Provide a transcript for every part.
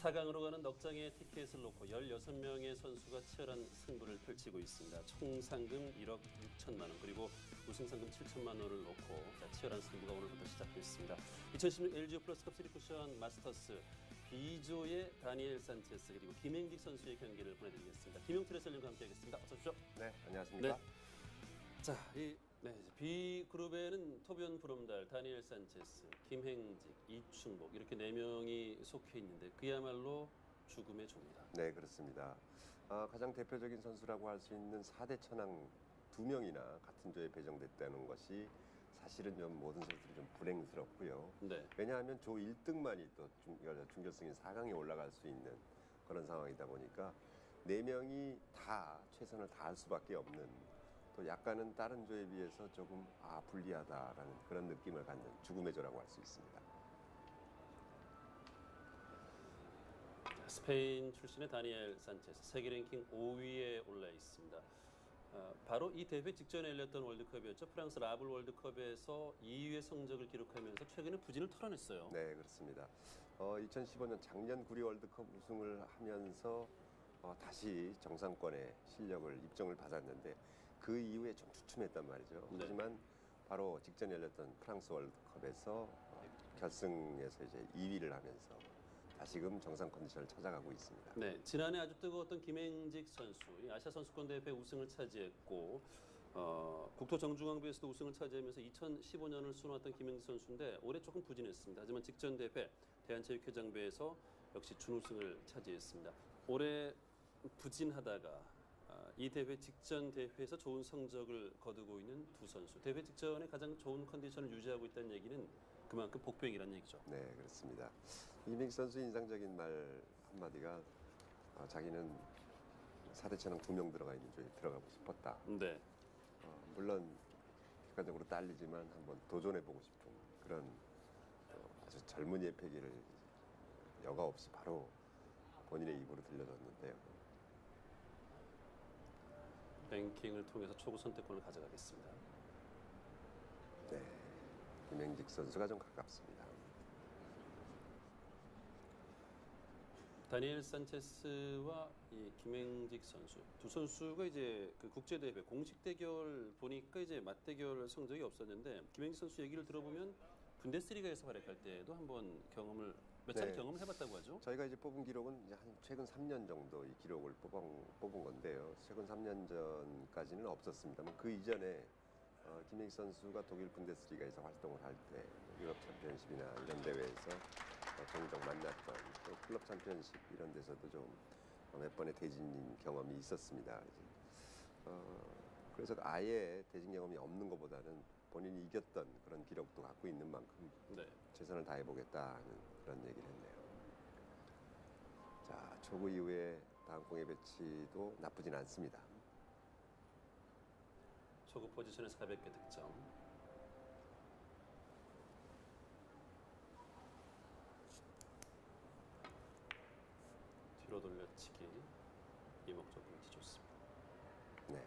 4강으로 가는 넉 장의 티켓을 놓고 16명의 선수가 치열한 승부를 펼치고 있습니다. 총 상금 1억 6천만 원 그리고 우승 상금 7천만 원을 놓고 치열한 승부가 오늘부터 시작됐습니다. 2016 LG 플러스컵 3쿠션 마스터스 B조의 다니엘 산체스 그리고 김행직 선수의 경기를 보내드리겠습니다. 김용철 해설위원과 함께하겠습니다. 어서 오십시오. 네, 안녕하십니까. 네. 자, B 그룹에는 토비온 브롬달, 다니엘 산체스, 김행직, 이충복 이렇게 4명이 속해 있는데 그야말로 죽음의 조입니다. 네, 그렇습니다. 가장 대표적인 선수라고 할 수 있는 4대 천왕 2명이나 같은 조에 배정됐다는 것이 사실은 좀 모든 선수들이 좀 불행스럽고요. 네. 왜냐하면 조 1등만이 또 준결승인 4강에 올라갈 수 있는 그런 상황이다 보니까 4명이 다 최선을 다할 수밖에 없는 또 약간은 다른 조에 비해서 조금 불리하다라는 그런 느낌을 갖는 죽음의 조라고 할 수 있습니다. 스페인 출신의 다니엘 산체스 세계 랭킹 5위에 올라 있습니다. 바로 이 대회 직전에 열렸던 월드컵이었죠. 프랑스 라블 월드컵에서 2위의 성적을 기록하면서 최근에 부진을 털어냈어요. 네, 그렇습니다. 2015년 작년 구리 월드컵 우승을 하면서 다시 정상권의 실력을 입증을 받았는데 그 이후에 좀 주춤했단 말이죠. 네. 하지만 바로 직전에 열렸던 프랑스 월드컵에서 결승에서 이제 2위를 하면서 다시금 정상 컨디션을 찾아가고 있습니다. 네, 지난해 아주 뜨거웠던 김행직 선수, 이 아시아 선수권 대회 우승을 차지했고 국토 정중앙부에서도 우승을 차지하면서 2015년을 수놓았던 김행직 선수인데 올해 조금 부진했습니다. 하지만 직전 대회 대한체육회장배에서 역시 준우승을 차지했습니다. 올해 부진하다가 이 대회 직전 대회에서 좋은 성적을 거두고 있는 두 선수. 대회 직전에 가장 좋은 컨디션을 유지하고 있다는 얘기는 그만큼 복병이라는 얘기죠. 네, 그렇습니다. 이민기 선수 인상적인 말 한마디가 자기는 4대 천왕 2명 들어가 있는 조에 들어가고 싶었다. 네. 물론 객관적으로 딸리지만 한번 도전해보고 싶은 그런 아주 젊은이의 패기를 여과 없이 바로 본인의 입으로 들려줬는데요. 랭킹을 통해서 초구 선택권을 가져가겠습니다. 네, 김행직 선수가 좀 가깝습니다. 다니엘 산체스와 이 김행직 선수 두 선수가 이제 그 국제 대회 공식 대결 보니까 이제 맞대결 성적이 없었는데 김행직 선수 얘기를 들어보면 분데스리가에서 활약할 때도 한번 경험을 몇 차례 네. 경험을 해봤다고 하죠. 저희가 이제 뽑은 기록은 이제 한 최근 3년 정도 이 기록을 뽑은 건데요. 최근 3년 전까지는 없었습니다만 그 이전에 김행직 선수가 독일 분데스리가에서 활동을 할 때 유럽 챔피언십이나 이런 대회에서 종종 만났던 또 클럽 챔피언십 이런 데서도 좀 몇 번의 대진 경험이 있었습니다. 그래서 아예 대진 경험이 없는 것보다는 본인이 이겼던 그런 기록도 갖고 있는 만큼 네. 최선을 다해보겠다는 그런 얘기를 했네요. 자, 초구 이후에 다음 공의 배치도 나쁘진 않습니다. 초구 포지션에서 가볍게 득점. 뒤로 돌려치기. 이목적 위치 좋습니다. 네.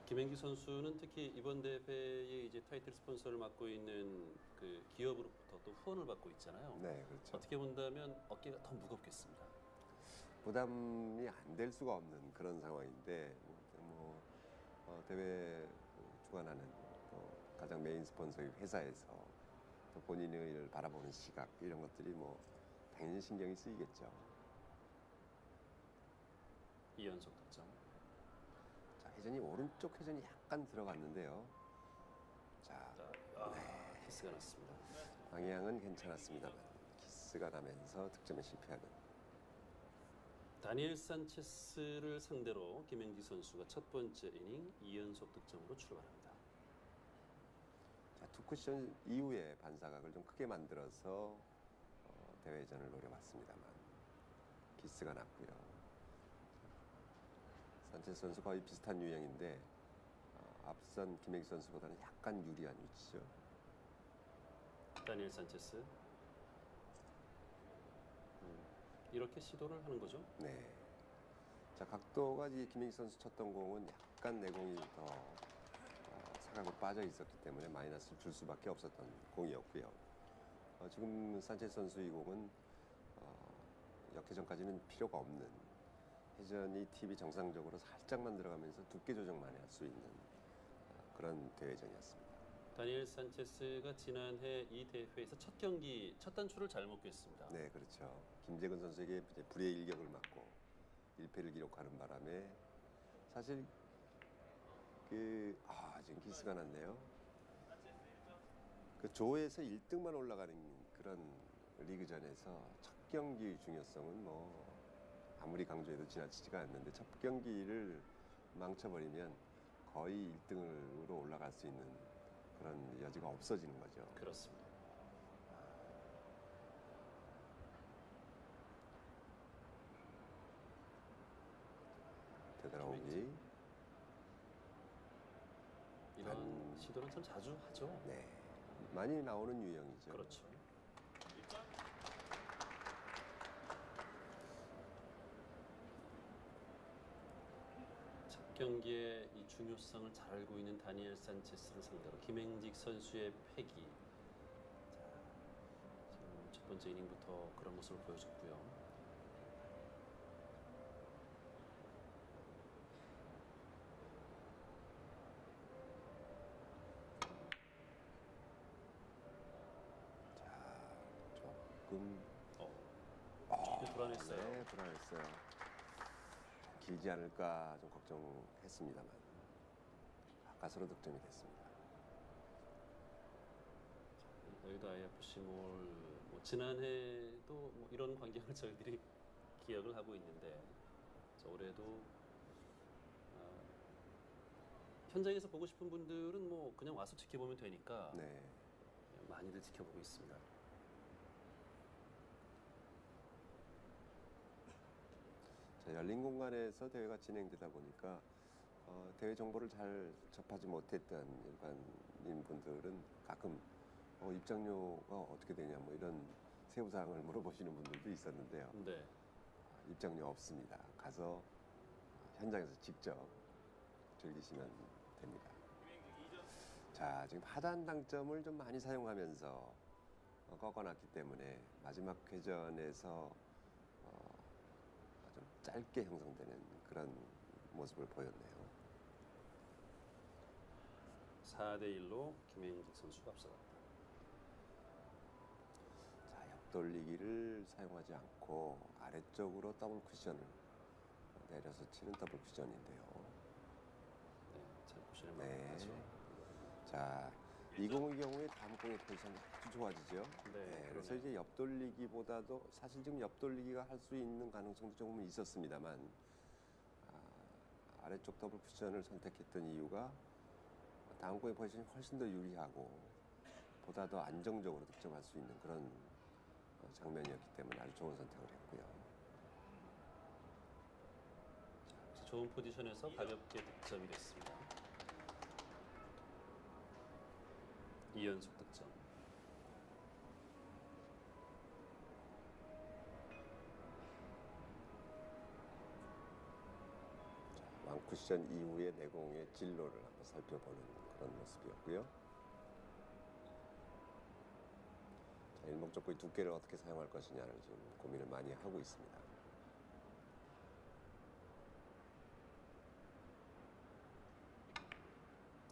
김행기 선수는 특히 이번 대회의 이제 타이틀 스폰서를 맡고 있는 그 기업으로부터 또 후원을 받고 있잖아요. 네, 그렇죠. 어떻게 본다면 어깨가 더 무겁겠습니다. 부담이 안 될 수가 없는 그런 상황인데 대회 주관하는 또 가장 메인 스폰서의 회사에서 또 본인을 바라보는 시각 이런 것들이 당연히 신경이 쓰이겠죠. 2연속 득점. 자, 회전이 오른쪽 회전이 약간 들어갔는데요. 자, 키스가 났습니다. 방향은 괜찮았습니다만 키스가 나면서 득점에 실패하는. 다니엘 산체스를 상대로 김행지 선수가 첫 번째 이닝 2연속 득점으로 출발합니다. 자, 투 쿠션 이후에 반사각을 좀 크게 만들어서 대회전을 노려봤습니다만 키스가 났고요. 산체스 선수 거의 비슷한 유형인데 앞선 김행지 선수보다는 약간 유리한 위치죠. 다니엘 산체스 이렇게 시도를 하는 거죠. 네. 자, 각도가 이 김행지 선수 쳤던 공은 약간 내공이 더 타격으로 빠져 있었기 때문에 마이너스를 줄 수밖에 없었던 공이었고요. 지금 산체스 선수 이 공은 역회전까지는 필요가 없는 회전이 팁이 정상적으로 살짝만 들어가면서 두께 조정만 할 수 있는 그런 대회전이었습니다. 다니엘 산체스가 지난해 이 대회에서 첫 경기 첫 단추를 잘못 꿰습니다. 네, 그렇죠. 김재근 선수에게 이제 불의 일격을 맞고 1패를 기록하는 바람에 사실 지금 기스가 났네요. 그 조에서 1등만 올라가는 그런 리그전에서 첫 경기 중요성은 뭐 아무리 강조해도 지나치지가 않는데 첫 경기를 망쳐버리면 거의 1등으로 올라갈 수 있는 그런 여지가 없어지는 거죠. 그렇습니다. 되돌아오기. 이런 시도는 참 자주 하죠. 네, 많이 나오는 유형이죠. 그렇죠. 첫 경기의 이 중요성을 잘 알고 있는 다니엘 산체스를 상대로 김행직 선수의 패기. 자, 지금 첫 번째 이닝부터 그런 모습을 보여줬고요. 조금 조금 불안했어요. 네, 불안했어요. 길지 않을까 좀 걱정했습니다만 가스로 득점이 됐습니다. 여기도 IFC 뭐 지난해도 뭐 이런 광경을 저희들이 기억을 하고 있는데 올해도 현장에서 보고 싶은 분들은 뭐 그냥 와서 지켜보면 되니까 네, 많이들 지켜보고 있습니다. 자, 열린 공간에서 대회가 진행되다 보니까 대회 정보를 잘 접하지 못했던 일반인 분들은 가끔 입장료가 어떻게 되냐 뭐 이런 세부 사항을 물어보시는 분들도 있었는데요. 네. 입장료 없습니다. 가서 현장에서 직접 즐기시면 됩니다. 자, 지금 하단 당점을 좀 많이 사용하면서 꺾어놨기 때문에 마지막 회전에서 좀 짧게 형성되는 그런 모습을 보였네요. 4대1로 김행직 선수가 앞서갑니다. 자, 옆돌리기를 사용하지 않고 아래쪽으로 더블 쿠션을 내려서 치는 더블 쿠션인데요. 네, 잘 보시는 네. 바죠. 자, 이 공의 경우에 다음 공의 포지션이 아주 좋아지죠. 네, 그래서 그러네요. 이제 옆돌리기보다도 사실 지금 옆돌리기가 할 수 있는 가능성도 조금은 있었습니다만 아래쪽 더블 쿠션을 선택했던 이유가 다음 공의 포지션이 훨씬 더 유리하고 보다 더 안정적으로 득점할 수 있는 그런 장면이었기 때문에 아주 좋은 선택을 했고요. 좋은 포지션에서 가볍게 득점이 됐습니다. 2연속 득점. 왕쿠션 이후의 내공의 진로를 한번 살펴보는 그런 모습이었고요. 자, 일목적고의 두께를 어떻게 사용할 것이냐를 지금 고민을 많이 하고 있습니다.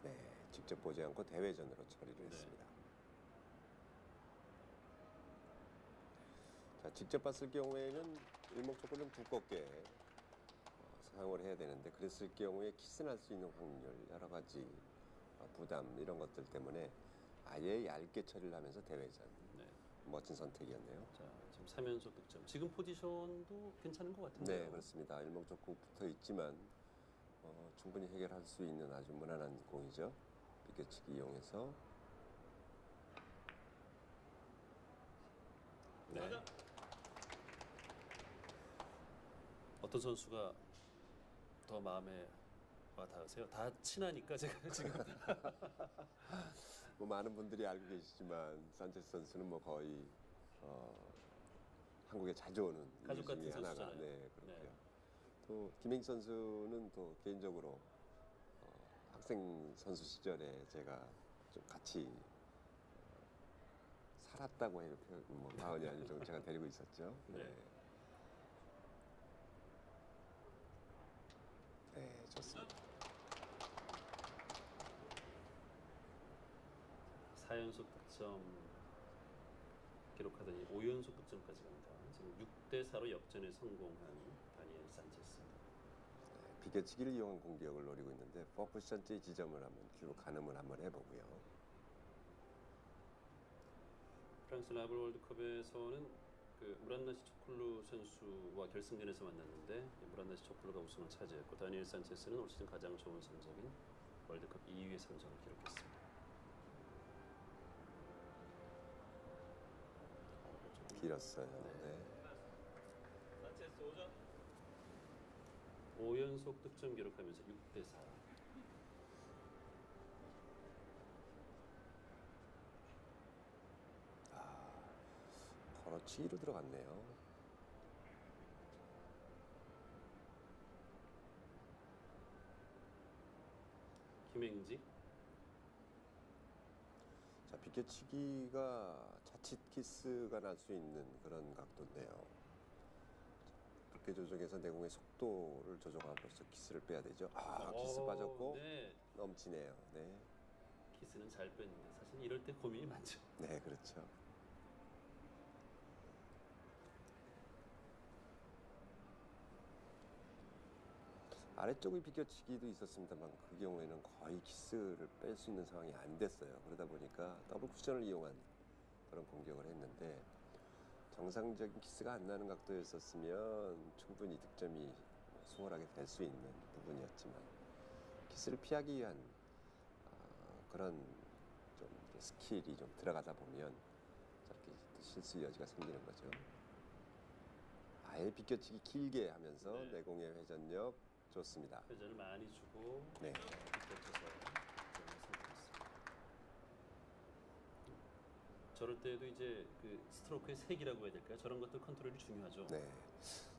네, 직접 보지 않고 대회전으로 처리를 했습니다. 자, 직접 봤을 경우에는 일목적고 좀 두껍게 사용을 해야 되는데 그랬을 경우에 키스날 수 있는 확률, 여러 가지 부담 이런 것들 때문에 아예 얇게 처리를 하면서 대회전. 네. 멋진 선택이었네요. 자, 지금 3연속 득점. 지금 포지션도 괜찮은 것 같은데요. 네, 그렇습니다. 일목적고 붙어 있지만 충분히 해결할 수 있는 아주 무난한 공이죠. 비껴치기 이용해서. 네. 어떤 선수가 더 마음에 와 닿으세요? 다 친하니까 제가 지금 뭐 많은 분들이 알고 계시지만 산체스 선수는 뭐 거의 한국에 자주 오는 가족 이유 중에 같은 하나가 선수잖아요. 네, 그렇고요. 네. 또 김행식 선수는 또 개인적으로 학생 선수 시절에 제가 좀 같이 살았다고 해도 뭐 과언이 아닐 정도 제가 데리고 있었죠. 네. 네, 좋습니다. 4연속 득점 기록하더니 5연속 득점까지 갑니다. 지금 6대 4로 역전에 성공한 다니엘 산체스입니다. 비껴치기를 이용한 공격을 노리고 있는데 퍼쿠션째 지점을 한번 주로 가늠을 한번 해보고요. 프랑스 라블 월드컵에서는 그 무란나시 초클루 선수와 결승전에서 만났는데 무란나시 초클루가 우승을 차지했고 다니엘 산체스는 올 시즌 가장 좋은 성적인 월드컵 2위의 성적을 기록했습니다. 길었어요. 네. 5연속 득점 기록하면서 6대 4. 걸어치기로 들어갔네요. 김행직. 자, 비껴치기가 자칫 키스가 날 수 있는 그런 각도인데요. 두께 조정해서 내공의 속도를 조정함으로써 키스를 빼야 되죠. 키스 빠졌고 네. 넘치네요. 네, 키스는 잘 뺐는데 사실 이럴 때 고민이 많죠. 네, 그렇죠. 아래쪽의 비껴치기도 있었습니다만 그 경우에는 거의 키스를 뺄 수 있는 상황이 안 됐어요. 그러다 보니까 더블 쿠션을 이용한 그런 공격을 했는데 정상적인 키스가 안 나는 각도였었으면 충분히 득점이 수월하게 될 수 있는 부분이었지만 키스를 피하기 위한 그런 좀 스킬이 좀 들어가다 보면 저렇게 실수 여지가 생기는 거죠. 아예 비껴치기 길게 하면서 네. 내공의 회전력 좋습니다. 회전을 많이 주고 네. 비껴쳐서 득점을 성공했습니다. 저럴 때도 이제 그 스트로크의 색이라고 해야 될까요? 저런 것들 컨트롤이 중요하죠. 네.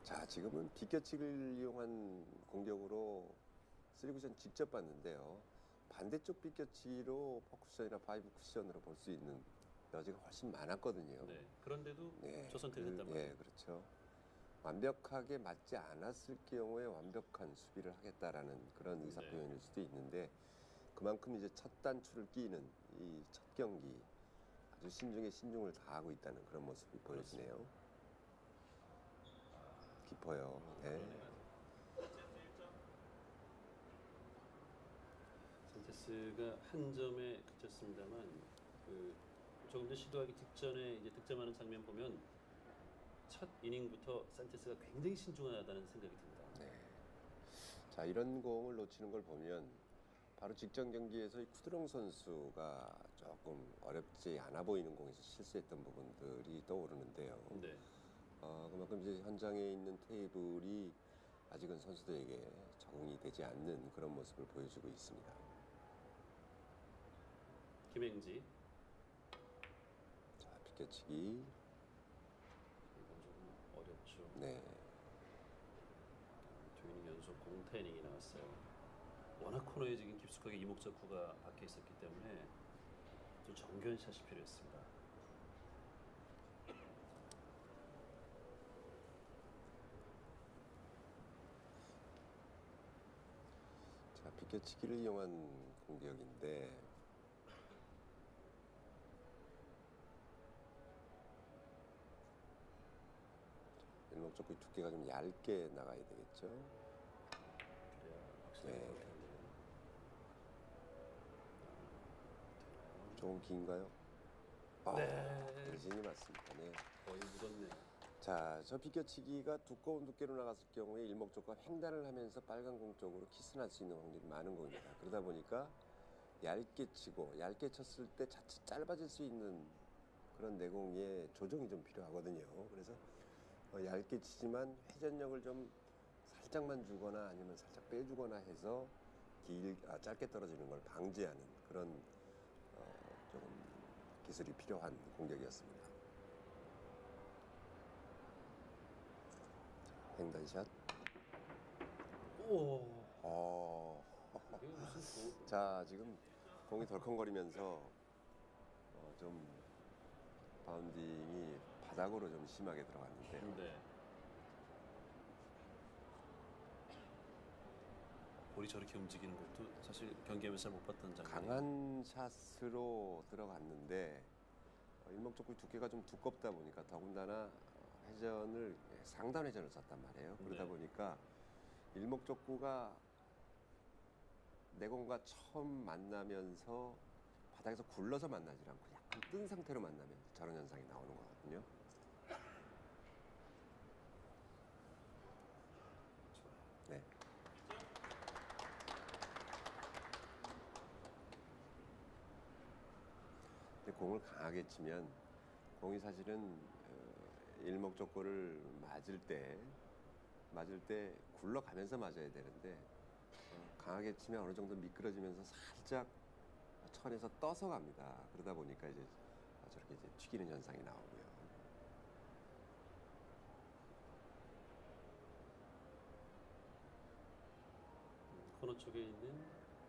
자, 지금은 비껴치기를 이용한 공격으로 3쿠션 직접 봤는데요. 반대쪽 비껴치기로 4쿠션이나 5쿠션으로 볼 수 있는 여지가 훨씬 많았거든요. 네. 그런데도 네, 저 선택을 했단 말이에요. 예, 그렇죠. 완벽하게 맞지 않았을 경우에 완벽한 수비를 하겠다라는 그런 의사 네. 표현일 수도 있는데 그만큼 이제 첫 단추를 끼는 이 첫 경기 아주 신중에 신중을 다하고 있다는 그런 모습이 보여지네요. 깊어요. 네. 산체스가 한 점에 그쳤습니다만 그 조금 전 시도하기 직전에 이제 득점하는 장면 보면 첫 이닝부터 산체스가 굉장히 신중하다는 생각이 듭니다. 네. 자, 이런 공을 놓치는 걸 보면 바로 직전 경기에서 이 쿠드롱 선수가 조금 어렵지 않아 보이는 공에서 실수했던 부분들이 떠오르는데요. 네. 그만큼 이제 현장에 있는 테이블이 아직은 선수들에게 적응이 되지 않는 그런 모습을 보여주고 있습니다. 김행지. 자, 비껴치기. 이건 조금 어렵죠. 네. 두 이닝 연속 공타 이닝이 나왔어요. 워낙 코너에 지금 깊숙하게 이목적구가 박혀 있었기 때문에 좀 정교한 샷이 필요했습니다. 자, 비껴치기를 이용한 공격인데 일목적구의 두께가 좀 얇게 나가야 되겠죠. 그래야 확실하게 네. 네. 조금 긴가요? 네. 대신이 맞습니다. 네. 거의 묻었네요. 자, 저 비껴치기가 두꺼운 두께로 나갔을 경우에 일목적구가 횡단을 하면서 빨간 공 쪽으로 키스날 수 있는 확률이 많은 공입니다. 그러다 보니까 얇게 치고 얇게 쳤을 때 자칫 짧아질 수 있는 그런 내공의 조정이 좀 필요하거든요. 그래서 얇게 치지만 회전력을 좀 살짝만 주거나 아니면 살짝 빼주거나 해서 짧게 떨어지는 걸 방지하는 그런 조금 기술이 필요한 공격이었습니다. 횡단샷. 오. 이게 무슨 자, 지금 공이 덜컹거리면서 좀 바운딩이 바닥으로 좀 심하게 들어갔는데요. 네. 볼이 저렇게 움직이는 것도 사실 경기에서 잘 못 봤던 장면. 강한 샷으로 들어갔는데 일목적구 두께가 좀 두껍다 보니까 더군다나 회전을 상단 회전을 썼단 말이에요. 그러다 네. 보니까 일목적구가 내공과 처음 만나면서 바닥에서 굴러서 만나지 않고 약간 뜬 상태로 만나면 저런 현상이 나오는 거거든요. 네. 근데 공을 강하게 치면 공이 사실은 일목적구를 맞을 때 굴러가면서 맞아야 되는데 강하게 치면 어느 정도 미끄러지면서 살짝 천에서 떠서 갑니다. 그러다 보니까 이제 저렇게 이제 튀기는 현상이 나오고요. 코너 쪽에 있는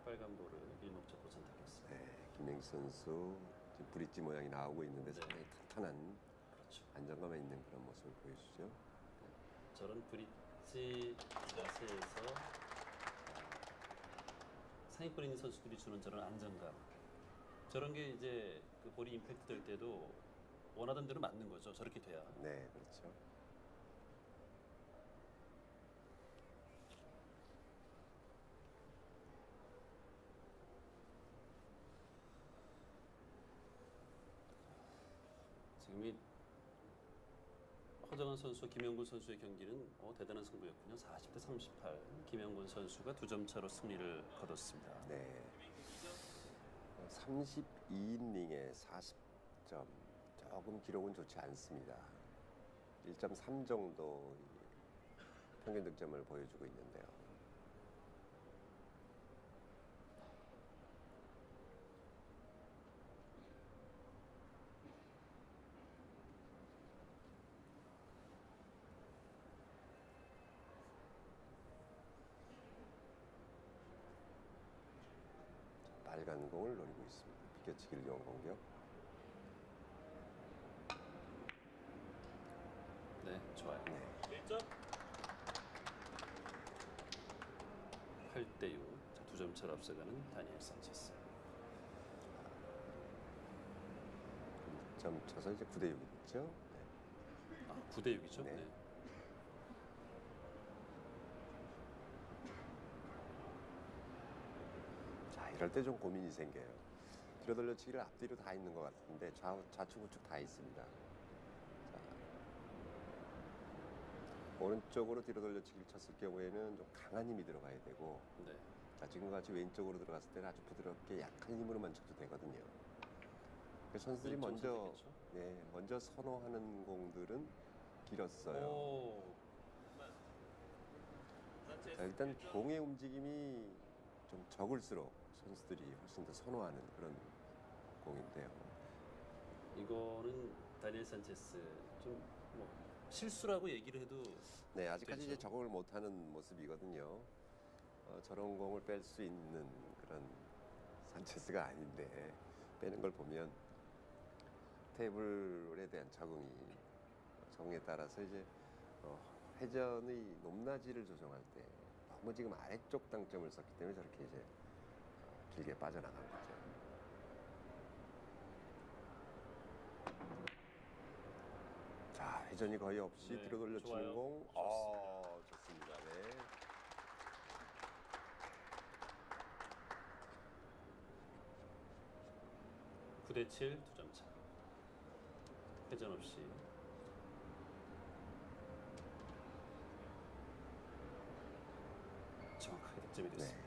빨간 볼을 일목적으로 선택했습니다. 네, 김맹수 선수 지금 브릿지 모양이 나오고 있는데 네. 상당히 탄탄한 그렇죠. 안정감에 있는 그런 모습을 보여주죠. 저런 브릿지 자세에서 상위권에 있는 선수들이 주는 저런 안정감, 저런 게 이제 그 볼이 임팩트 될 때도 원하던 대로 맞는 거죠. 저렇게 돼야. 네, 그렇죠. 지금 이 허정환 선수, 김영군 선수의 경기는 대단한 승부였군요. 40대 38. 김영군 선수가 2점 차로 승리를 거뒀습니다. 네. 32이닝에 40점. 조금 기록은 좋지 않습니다. 1.3 정도 평균 득점을 보여주고 있는데요. 빨간 공을 노리고 있습니다. 비껴치기를 이용한 공격. 네, 좋아요. 네. 8대 6. 2점 차로 앞서가는 다니엘 산체스. 점 쳐서 이제 9대 6이 됐죠. 네. 9대 6이죠. 네. 네. 자, 이럴 때 좀 고민이 생겨요. 뒤로 돌려치기를 앞뒤로 다 있는 것 같은데 좌측 우측 다 있습니다. 자, 오른쪽으로 뒤로 돌려치기를 쳤을 경우에는 좀 강한 힘이 들어가야 되고, 네. 자, 지금같이 왼쪽으로 들어갔을 때는 아주 부드럽게 약한 힘으로만 쳐도 되거든요. 그 선수들이 왼쪽 먼저 선택했죠. 먼저 선호하는 공들은 길었어요. 오. 자, 일단 공의 움직임이 좀 적을수록 선수들이 훨씬 더 선호하는 그런 공인데요. 이거는 다니엘 산체스 좀 뭐 실수라고 얘기를 해도 네, 아직까지 되죠. 이제 적응을 못하는 모습이거든요. 저런 공을 뺄 수 있는 그런 산체스가 아닌데 빼는 걸 보면 테이블에 대한 적응에 따라서 이제 회전의 높낮이를 조정할 때 너무 지금 아래쪽 당점을 썼기 때문에 저렇게 이제 길게 빠져나간 거죠. 자, 회전이 거의 없이 네, 뒤로 돌려치는 좋아요. 공. 좋습니다. 네. 구 대 7, 2점 차. 회전 없이. 정확하게 득점이 됐습니다. 네.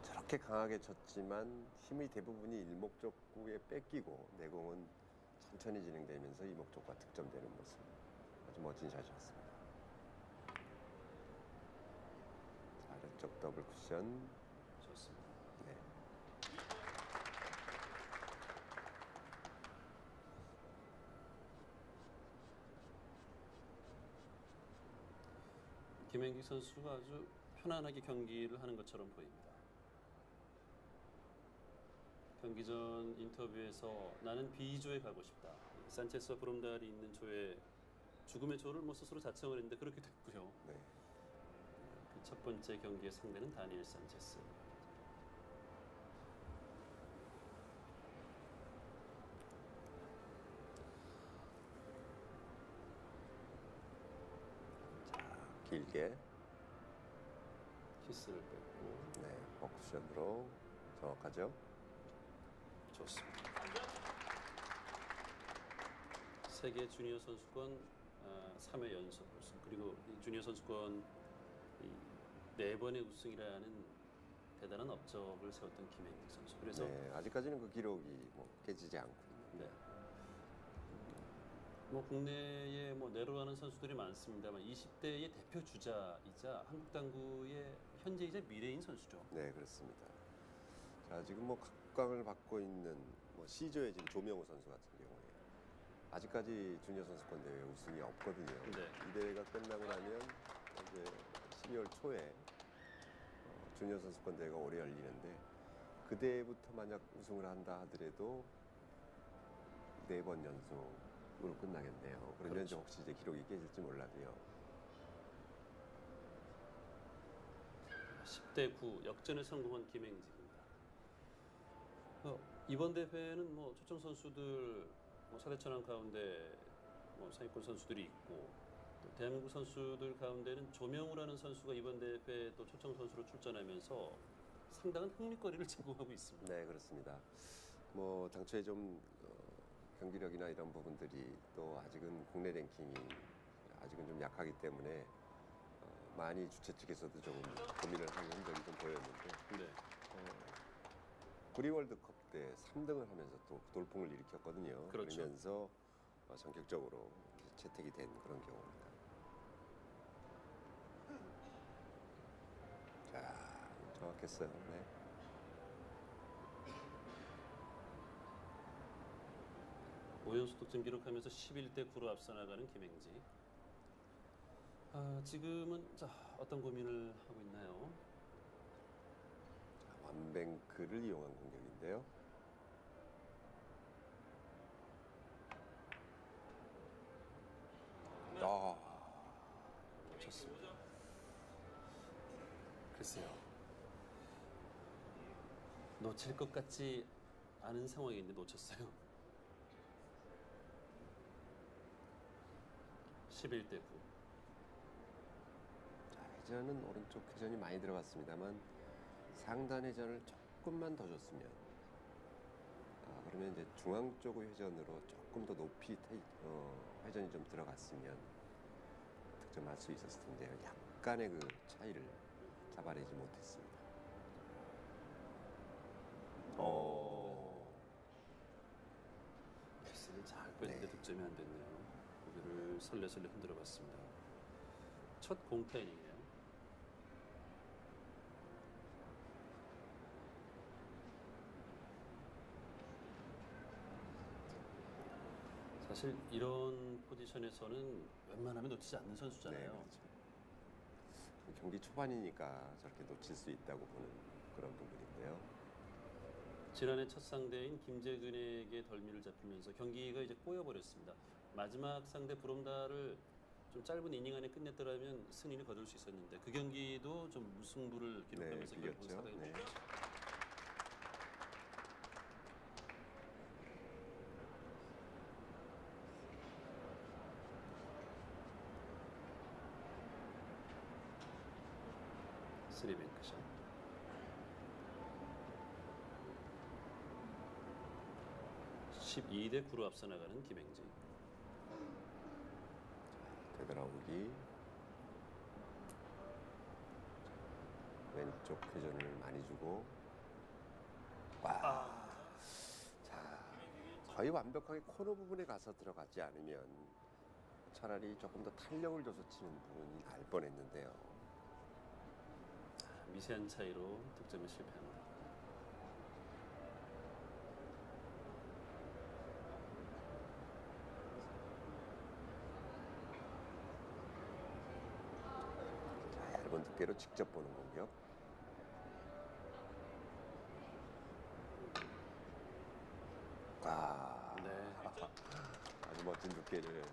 저렇게 강하게 쳤지만 힘의 대부분이 일목적구에 뺏기고 내공은 천천히 진행되면서 이목적구가 득점되는 모습. 아주 멋진 샷이었습니다. 아래쪽 더블 쿠션. 좋습니다. 네. 김행기 선수가 아주 편안하게 경기를 하는 것처럼 보입니다. 경기 전 인터뷰에서 나는 B조에 가고 싶다. 산체스와 브롬달이 있는 조에 죽음의 조를 뭐 스스로 자청을 했는데 그렇게 됐고요. 네. 그 첫 번째 경기의 상대는 다니엘 산체스. 길게. 키스를 뺐고 네. 버쿠션으로 정확하죠. 좋습니다. 세계 주니어 선수권 3회 연속 우승 그리고 이 주니어 선수권 4번의 우승이라는 대단한 업적을 세웠던 김행직 선수. 그래서 네. 아직까지는 그 기록이 뭐 깨지지 않고 있는데. 네. 뭐 국내에 뭐 내로라는 선수들이 많습니다만 20대의 대표 주자이자 한국 당구의 현재이자 미래인 선수죠. 네, 그렇습니다. 자, 지금 뭐 각광을 받고 있는 뭐 C조의 지금 조명우 선수 같은 경우에 아직까지 주니어 선수권 대회 우승이 없거든요. 네. 이 대회가 끝나고 나면 이제 12월 초에 주니어 선수권 대회가 올해 열리는데 그 대회부터 만약 우승을 한다 하더라도 4번 연속으로 끝나겠네요. 그러면 그렇죠. 혹시 이제 기록이 깨질지 몰라도요. 10대 9 역전에 성공한 김행직입니다. 이번 대회는 뭐 초청 선수들 뭐 사대천왕 가운데 뭐 상위권 선수들이 있고 또 대한민국 선수들 가운데는 조명우라는 선수가 이번 대회에 또 초청 선수로 출전하면서 상당한 흥미거리를 제공하고 있습니다. 네, 그렇습니다. 뭐 당초에 좀 경기력이나 이런 부분들이 또 아직은 국내 랭킹이 아직은 좀 약하기 때문에 많이 주최 측에서도 조금 고민을 하는 흔적이 좀 보였는데 네. 구리 월드컵 때 3등을 하면서 또 돌풍을 일으켰거든요. 그렇죠. 그러면서 전격적으로 이제 채택이 된 그런 경우입니다. 자, 정확했어요. 네. 오연수 득점 기록하면서 11대 9로 앞서 나가는 김행직. 지금은 자 어떤 고민을 하고 있나요? 자, 완뱅크를 이용한 공격인데요. 좋습니다. 글쎄요. 놓칠 것 같지 않은 상황인데 놓쳤어요. 11대 9. 자, 회전은 오른쪽 회전이 많이 들어갔습니다만 상단 회전을 조금만 더 줬으면 그러면 이제 중앙 쪽의 회전으로 조금 더 높이 회전이 좀 들어갔으면 득점할 수 있었을 텐데요. 약간의 그 차이를 잡아내지 못했습니다. 패스를 잘 뺐는데 네. 득점이 안 됐네요. 고개를 설레설레 흔들어 봤습니다. 첫 공타이닝이에요. 사실 이런 포지션에서는 웬만하면 놓치지 않는 네, 선수잖아요. 그렇죠. 경기 초반이니까 저렇게 놓칠 수 있다고 보는 그런 부분인데요. 지난해 첫 상대인 김재근에게 덜미를 잡히면서 경기가 이제 꼬여버렸습니다. 마지막 상대 브롬달을 좀 짧은 이닝 안에 끝냈더라면 승리를 거둘 수 있었는데 그 경기도 좀 무승부를 기록하면서 네, 결국 빌렸죠. 사당이 네. 됐죠. 스리뱅크샷. (12대 9로) 앞서 나가는 김행직. 되돌아오기. 왼쪽 회전을 많이 주고. 자, 거의 완벽하게 코너 부분에 가서 들어가지 않으면 차라리 조금 더 탄력을 줘서 치는 부분이 날 뻔했는데요. 미세한 차이로 득점에 실패합니다. 자, 얇은 전원 두께로 직접 보는 공격. 아, 네. 아주 멋진 두께를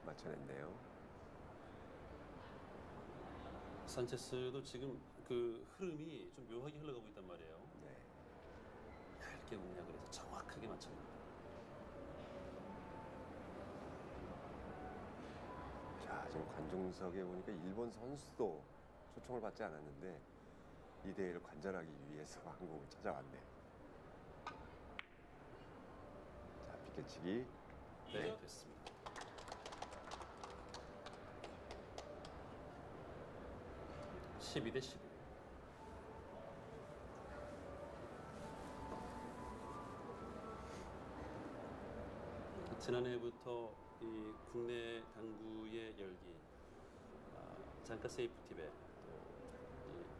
맞춰냈네요. 산체스도 지금 그 흐름이 좀 묘하게 흘러가고 있단 말이에요. 네. 얇게 공략을 해서 정확하게 맞춥니다. 자, 지금 관중석에 보니까 일본 선수도 초청을 받지 않았는데 이 대회를 관전하기 위해서 한국을 찾아왔네요. 자, 비껴치기. 네, 됐습니다. (12대 11) 지난해부터 이 국내 당구의 열기, 잠깐 세이프티배, 또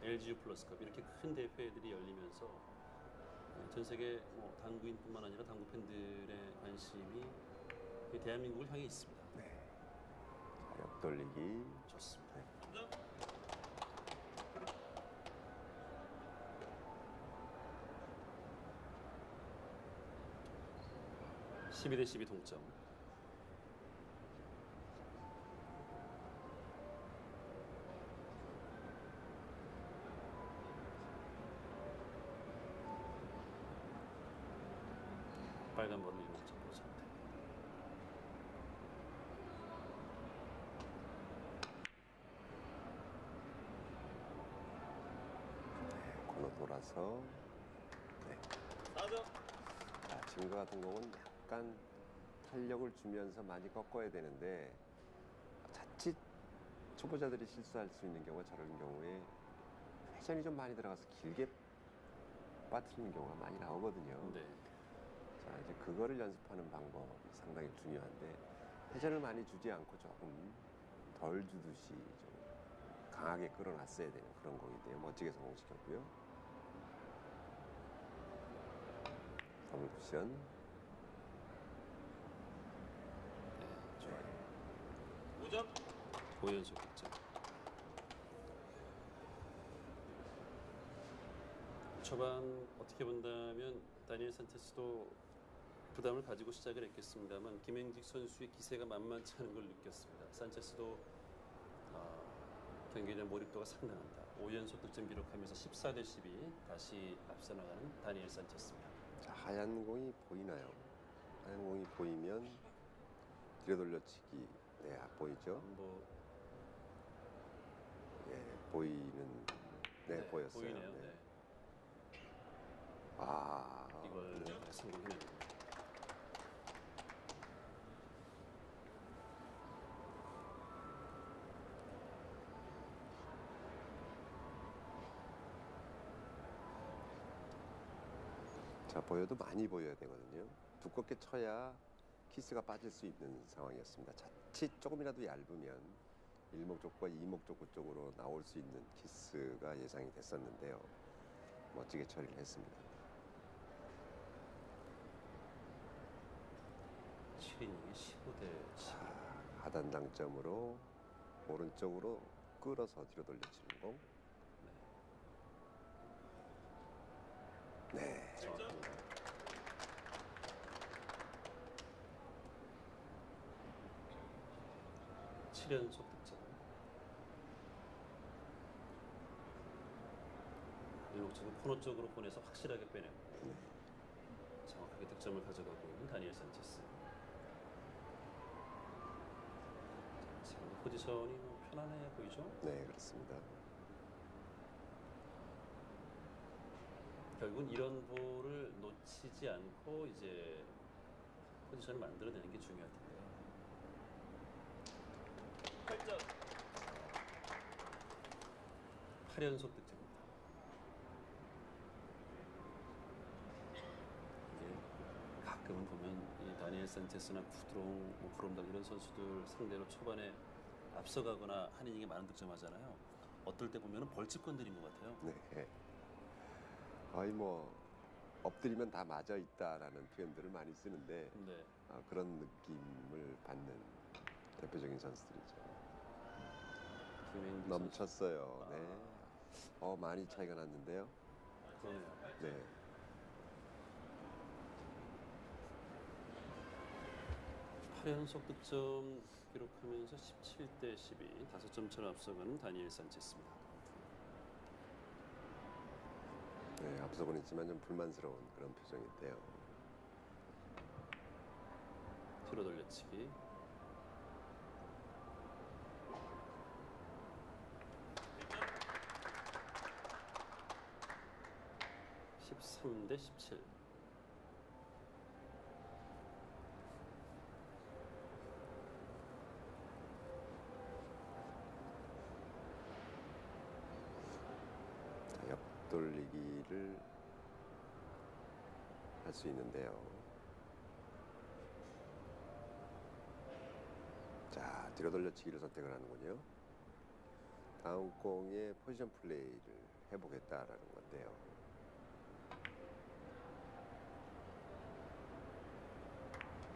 LGU 플러스컵 이렇게 큰 대회들이 열리면서 전 세계 뭐 당구인뿐만 아니라 당구 팬들의 관심이 이 대한민국을 향해 있습니다. 네. 자, 옆돌리기. 좋습니다. 네. 12대 12 동점. 빨간 볼을 이용했죠. 상태. 코너 돌아서. 네. 자, 지금과 같은 공은 약간 탄력을 주면서 많이 꺾어야 되는데 자칫 초보자들이 실수할 수 있는 경우가 저런 경우에 회전이 좀 많이 들어가서 길게 빠뜨리는 경우가 많이 나오거든요. 네. 자, 이제 그거를 연습하는 방법이 상당히 중요한데 회전을 많이 주지 않고 조금 덜 주듯이 좀 강하게 끌어놨어야 되는 그런 공인데요. 멋지게 성공시켰고요. 더블 쿠션. 네, 좋아요. 5점. 5연속 득점. 초반 어떻게 본다면 다니엘 산체스도 부담을 가지고 시작을 했겠습니다만 김행직 선수의 기세가 만만치 않은 걸 느꼈습니다. 산체스도 경기에 대한 몰입도가 상당합니다. 5연속 득점 기록하면서 14대 12 다시 앞서 나가는 다니엘 산체스입니다. 자, 하얀 공이 보이나요? 하얀 공이 보이면 들여돌려치기. 네, 보이죠? 뭐 예, 보이는. 네, 보였어요. 보이네요. 네. 네. 아, 이걸 네. 성공해냅니다. 자, 보여도 많이 보여야 되거든요. 두껍게 쳐야 키스가 빠질 수 있는 상황이었습니다. 자칫 조금이라도 얇으면 일목적과 이목적구 쪽으로 나올 수 있는 키스가 예상이 됐었는데요. 멋지게 처리를 했습니다. 7이닝에 15대 12. 하단 당점으로 오른쪽으로 끌어서 뒤로 돌려치는 공. 네. 정확합니다. 7연속 득점. 일목적은 코너 쪽으로 보내서 확실하게 빼내고 네. 정확하게 득점을 가져가고 있는 다니엘 산체스. 지금 포지션이 뭐 편안해 보이죠? 네, 그렇습니다. 결국은 이런 볼을 놓치지 않고 이제 포지션을 만들어내는 게 중요할 텐데요. 8점. 8연속 득점입니다. 이게 가끔은 보면 이 다니엘 산체스나 푸드롱, 뭐 브롬달 이런 선수들 상대로 초반에 앞서가거나 한 이닝에 많은 득점하잖아요. 어떨 때 보면은 벌집 건드린 것 같아요. 네. 거의 뭐 엎드리면 다 맞아 있다라는 표현들을 많이 쓰는데 네. 그런 느낌을 받는 대표적인 선수들이죠. 김행기 넘쳤어요. 네. 많이 차이가 났는데요. 선수. 그러네요. 네. 팔 연속 득점 기록하면서 17대 12, 5점 차로 앞서가는 다니엘 산체스입니다. 네, 앞서고는 있지만 좀 불만스러운 그런 표정인데요. 뒤로 돌려치기. (13대 17) 자, 옆돌리기를 할 수 있는데요. 자, 뒤로 돌려치기를 선택을 하는군요. 다음 공에 포지션 플레이를 해보겠다라는 건데요.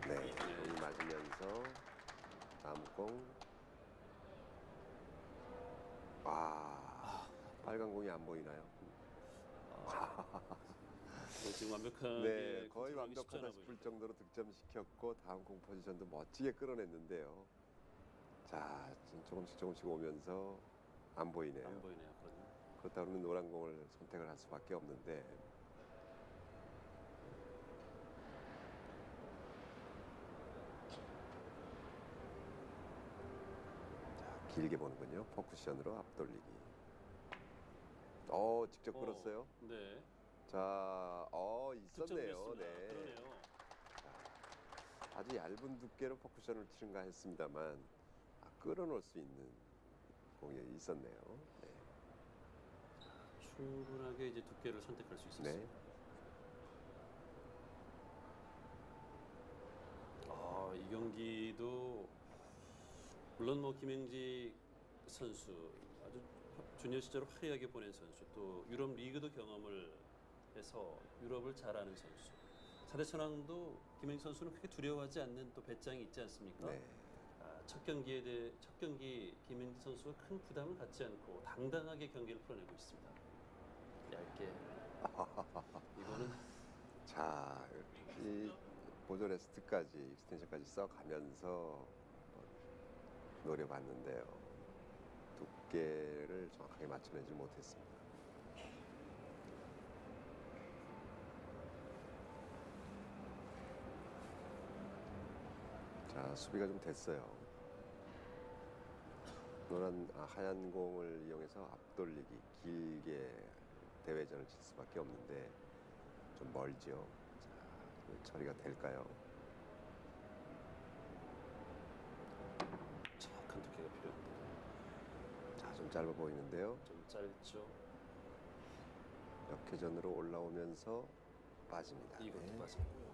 네, 공이 맞으면서 다음 공. 빨간 공이 안 보이나요? 지금 완벽하게 네, 거의 컨트롤하기 쉽지 완벽하다 않아 싶을 보입니다. 정도로 득점시켰고 다음 공 포지션도 멋지게 끌어냈는데요. 자, 지금 조금씩 오면서 안 보이네요. 안 보이네요. 그러면. 그렇다 그러면 노란 공을 선택을 할 수밖에 없는데 자, 길게 보는군요. 포쿠션으로 앞돌리기. 직접 끌었어요. 네. 자, 득점을 있었네요. 했습니다. 네. 그러네요. 아주 얇은 두께로 포쿠션을 치는가 했습니다만 끌어놓을 수 있는 공이 있었네요. 네. 충분하게 이제 두께를 선택할 수 있었습니다. 네. 이 경기도 물론 뭐 김행직 선수 아주 주니어 시절을 화려하게 보낸 선수, 또 유럽 리그도 경험을 해서 유럽을 잘 아는 선수. 4대 천왕도 김행직 선수는 크게 두려워하지 않는 또 배짱이 있지 않습니까? 네. 첫 경기 김행직 선수가 큰 부담을 갖지 않고 당당하게 경기를 풀어내고 있습니다. 얇게. 이거는 자, 이 보조 레스트까지 익스텐션까지 써가면서 노려봤는데요. 두께를 정확하게 맞춰내지 못했습니다. 자, 수비가 좀 됐어요. 하얀 공을 이용해서 앞돌리기 길게 대회전을 칠 수밖에 없는데 좀 멀죠. 자, 처리가 될까요? 정확한 두께가 필요합니다. 자, 좀 짧아 보이는데요. 좀 짧죠. 역회전으로 올라오면서 빠집니다. 이것도 네. 맞습니다.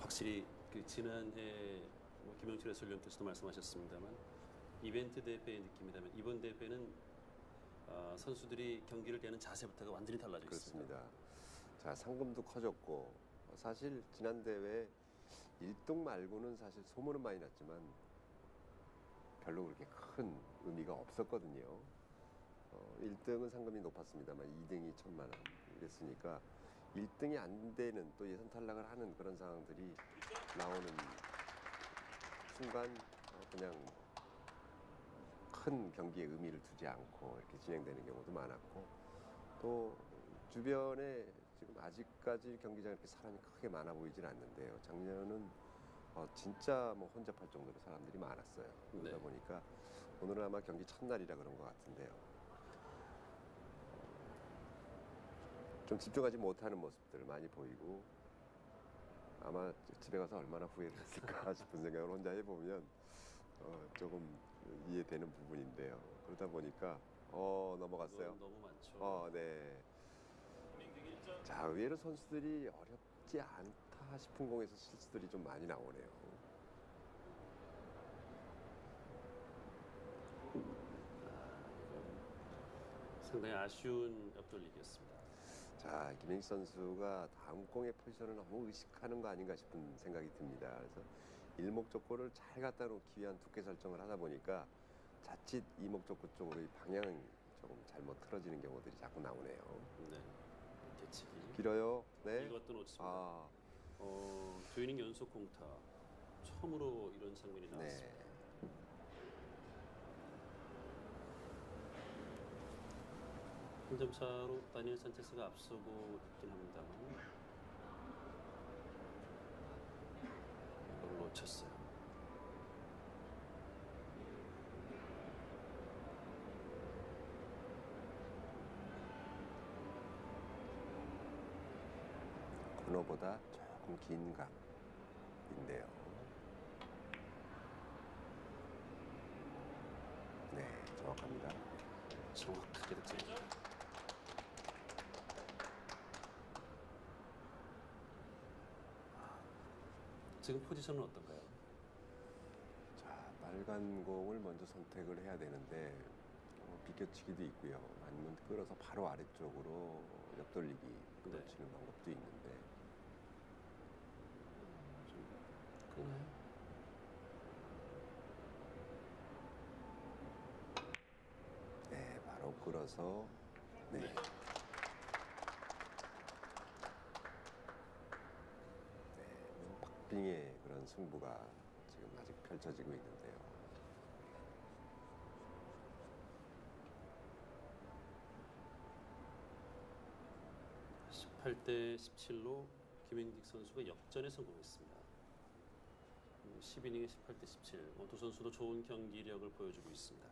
확실히 그 지난해 뭐 김영철 해설위원께서도 말씀하셨습니다만 이벤트 대회의 느낌이라면 이번 대회는 선수들이 경기를 대하는 자세부터가 완전히 달라져 있습니다. 그렇습니다. 자, 상금도 커졌고 사실 지난 대회 1등 말고는 사실 소문은 많이 났지만 별로 그렇게 큰 의미가 없었거든요. 1등은 상금이 높았습니다만 2등이 1,000만 원 이랬으니까 1등이 안 되는 또 예선 탈락을 하는 그런 상황들이 나오는 순간 그냥 큰 경기에 의미를 두지 않고 이렇게 진행되는 경우도 많았고 또 주변에 지금 아직까지 경기장에 이렇게 사람이 크게 많아 보이진 않는데요. 작년은 진짜 뭐 혼잡할 정도로 사람들이 많았어요. 그러다 네. 보니까 오늘은 아마 경기 첫날이라 그런 것 같은데요. 좀 집중하지 못하는 모습들 많이 보이고 아마 집에 가서 얼마나 후회를 했을까 싶은 생각을 혼자 해보면 조금 이해되는 부분인데요. 그러다 보니까 넘어갔어요. 이건 너무 많죠. 네. 자, 의외로 선수들이 어렵지 않다 싶은 공에서 실수들이 좀 많이 나오네요. 상당히 아쉬운 옆돌리기였습니다. 자, 김행식 선수가 다음 공의 포지션을 너무 의식하는 거 아닌가 싶은 생각이 듭니다. 그래서 일목적구를 잘 갖다 놓기 위한 두께 설정을 하다 보니까 자칫 이목적구 쪽으로 이 방향이 조금 잘못 틀어지는 경우들이 자꾸 나오네요. 네. 개치기. 길어요. 네. 이것도 놓칩니다. 아, 두 이닝 연속 공타. 처음으로 이런 장면이 네. 나왔습니다. 한 점 차로 다니엘 산체스가 앞서고 있긴 합니다. 이걸 놓쳤어요. 코너보다 조금 긴 각인데요. 네, 정확합니다. 정확하게 득점입니다. 지금 포지션은 어떤가요? 자, 빨간 공을 먼저 선택을 해야 되는데 비껴치기도 있고요. 아니면 끌어서 바로 아래쪽으로 옆돌리기 끌어치는 방법도 있는데 좀 끄나요? 네, 바로 끌어서 네. 박빙의 그런 승부가 지금 아직 펼쳐지고 있는데요. 18대 17로 김행직 선수가 역전에 성공했습니다. 10이닝에 18대 17. 두 선수도 좋은 경기력을 보여주고 있습니다.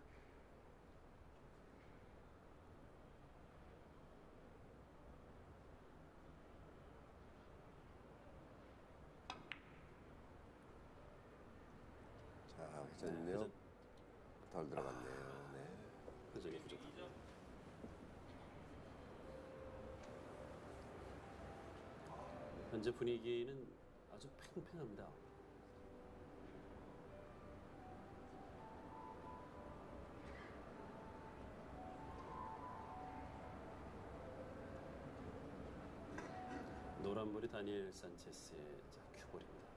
자, 회전력 회전. 덜 들어갔네요. 네. 회전이 부족합니다. 현재 분위기는 아주 팽팽합니다. 노란볼이 다니엘 산체스의 큐볼입니다.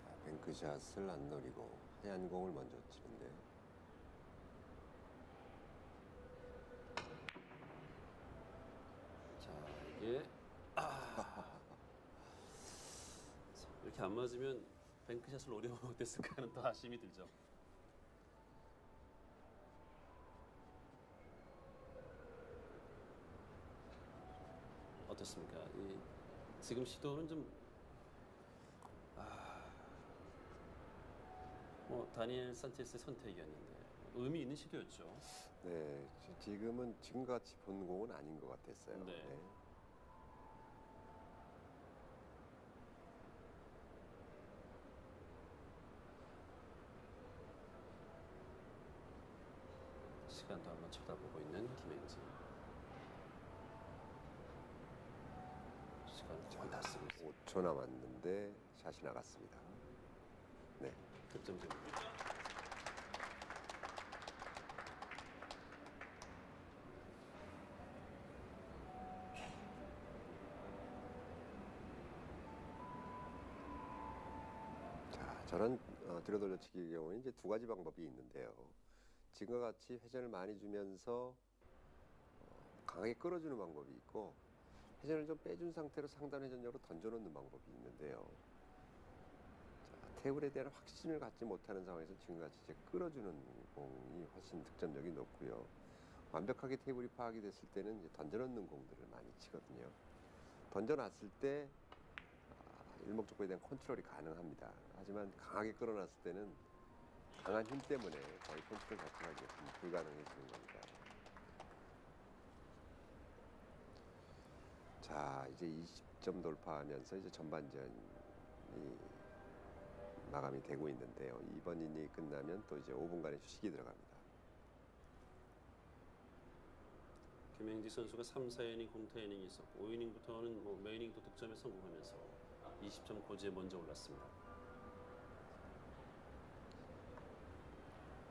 자, 뱅크샷을 안 노리고 하얀 공을 먼저 치는데 자, 이게 이렇게 안 맞으면 뱅크샷을 노려보면 어땠을까 하는 또 아쉬움이 들죠. 어떻습니까? 지금 시도는 좀 다니엘 산체스의 선택이었는데 의미 있는 시도였죠. 네, 지금은 지금같이 본 공은 아닌 것 같았어요. 네. 네. 시간도 한번 쳐다보고 있는 김행진. 시간 거의 다 쓰고 있습니다. 5초 남았는데 샷이 나갔습니다. 네. 득점입니다. 자, 저런 들어돌려치기의 경우는 이제 두 가지 방법이 있는데요. 지금과 같이 회전을 많이 주면서 강하게 끌어주는 방법이 있고 회전을 좀 빼준 상태로 상단 회전력으로 던져놓는 방법이 있는데요. 자, 테이블에 대한 확신을 갖지 못하는 상황에서 지금같이 이제 끌어주는 공이 훨씬 득점력이 높고요. 완벽하게 테이블이 파악이 됐을 때는 이제 던져놓는 공들을 많이 치거든요. 던져놨을 때 일목적구에 대한 컨트롤이 가능합니다. 하지만 강하게 끌어놨을 때는 강한 힘 때문에 거의 컨트롤 자체가 이제 불가능해지는 겁니다. 자, 이제 20점 돌파하면서 이제 전반전이 마감이 되고 있는데요. 이번 이닝이 끝나면 또 이제 5분간의 휴식이 들어갑니다. 김행지 선수가 3, 4이닝 공타 이닝이 있었고 5이닝부터는 매 이닝도 득점에 성공하면서 20점 고지에 먼저 올랐습니다.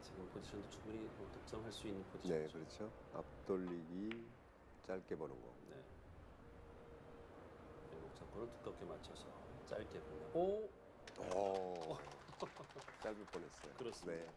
자, 지금 포지션도 충분히 득점할 수 있는 포지션이죠. 네, 그렇죠. 앞돌리기 짧게 보는 거. 네. 왼쪽 잡고를 두껍게 맞춰서 짧게 보내. 오, 오, 짧을 뻔했어요. 그렇습니다. 네. 네.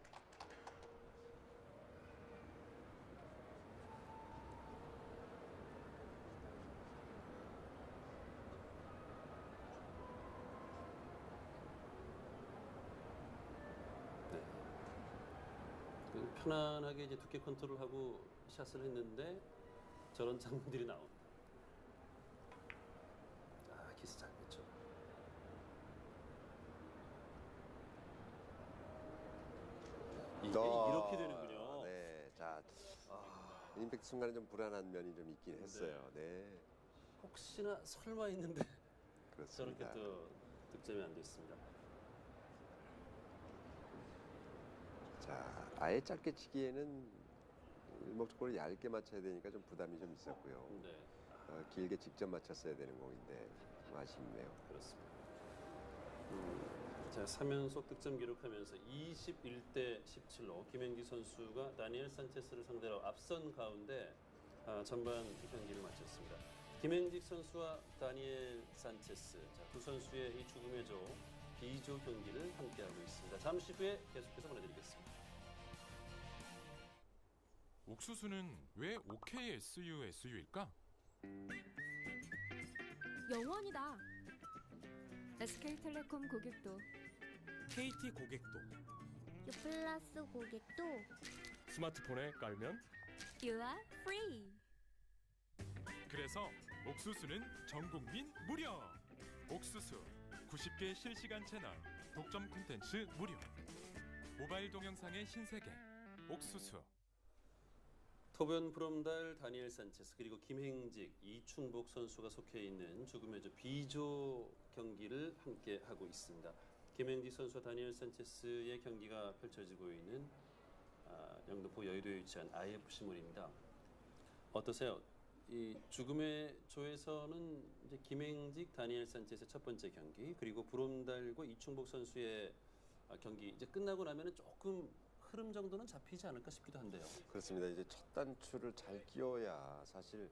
편안하게 이제 두께 컨트롤하고 샷을 했는데 저런 장면들이 나옵니다. 아, 키스 잘 뺐죠. 이게 이렇게 되는군요. 네, 자, 아, 임팩트 순간에 좀 불안한 면이 좀 있긴 했어요. 네, 혹시나 설마 했는데 저렇게 그렇습니다. 또 득점이 안 됐습니다. 자, 아예 짧게 치기에는 일목적으로 얇게 맞춰야 되니까 좀 부담이 좀 있었고요. 네, 길게 직접 맞췄어야 되는 공인데 좀 아쉽네요. 그렇습니다. 자, 3연속 득점 기록하면서 21대 17로 김현기 선수가 다니엘 산체스를 상대로 앞선 가운데 전반 경기를 마쳤습니다. 김현직 선수와 다니엘 산체스, 자, 두 선수의 이 죽음의 조 B조 경기를 함께하고 있습니다. 잠시 후에 계속해서 보내드리겠습니다. 옥수수는 왜 OKSUSU일까? 영원이다. SK텔레콤 고객도 KT 고객도 유플러스 고객도 스마트폰에 깔면 You are free. 그래서 옥수수는 전 국민 무료. 옥수수 90개 실시간 채널 독점 콘텐츠 무료. 모바일 동영상의 신세계 옥수수. 토변 브롬달 다니엘 산체스 그리고 김행직 이충복 선수가 속해 있는 죽음의 조 B조 경기를 함께 하고 있습니다. 김행직 선수와 다니엘 산체스의 경기가 펼쳐지고 있는 영등포 여의도에 위치한 IFC몰입니다. 어떠세요? 이 죽음의 조에서는 이제 김행직 다니엘 산체스의 첫 번째 경기 그리고 브롬달과 이충복 선수의 경기 이제 끝나고 나면은 조금 흐름 정도는 잡히지 않을까 싶기도 한데요. 그렇습니다. 이제 첫 단추를 잘 끼워야 사실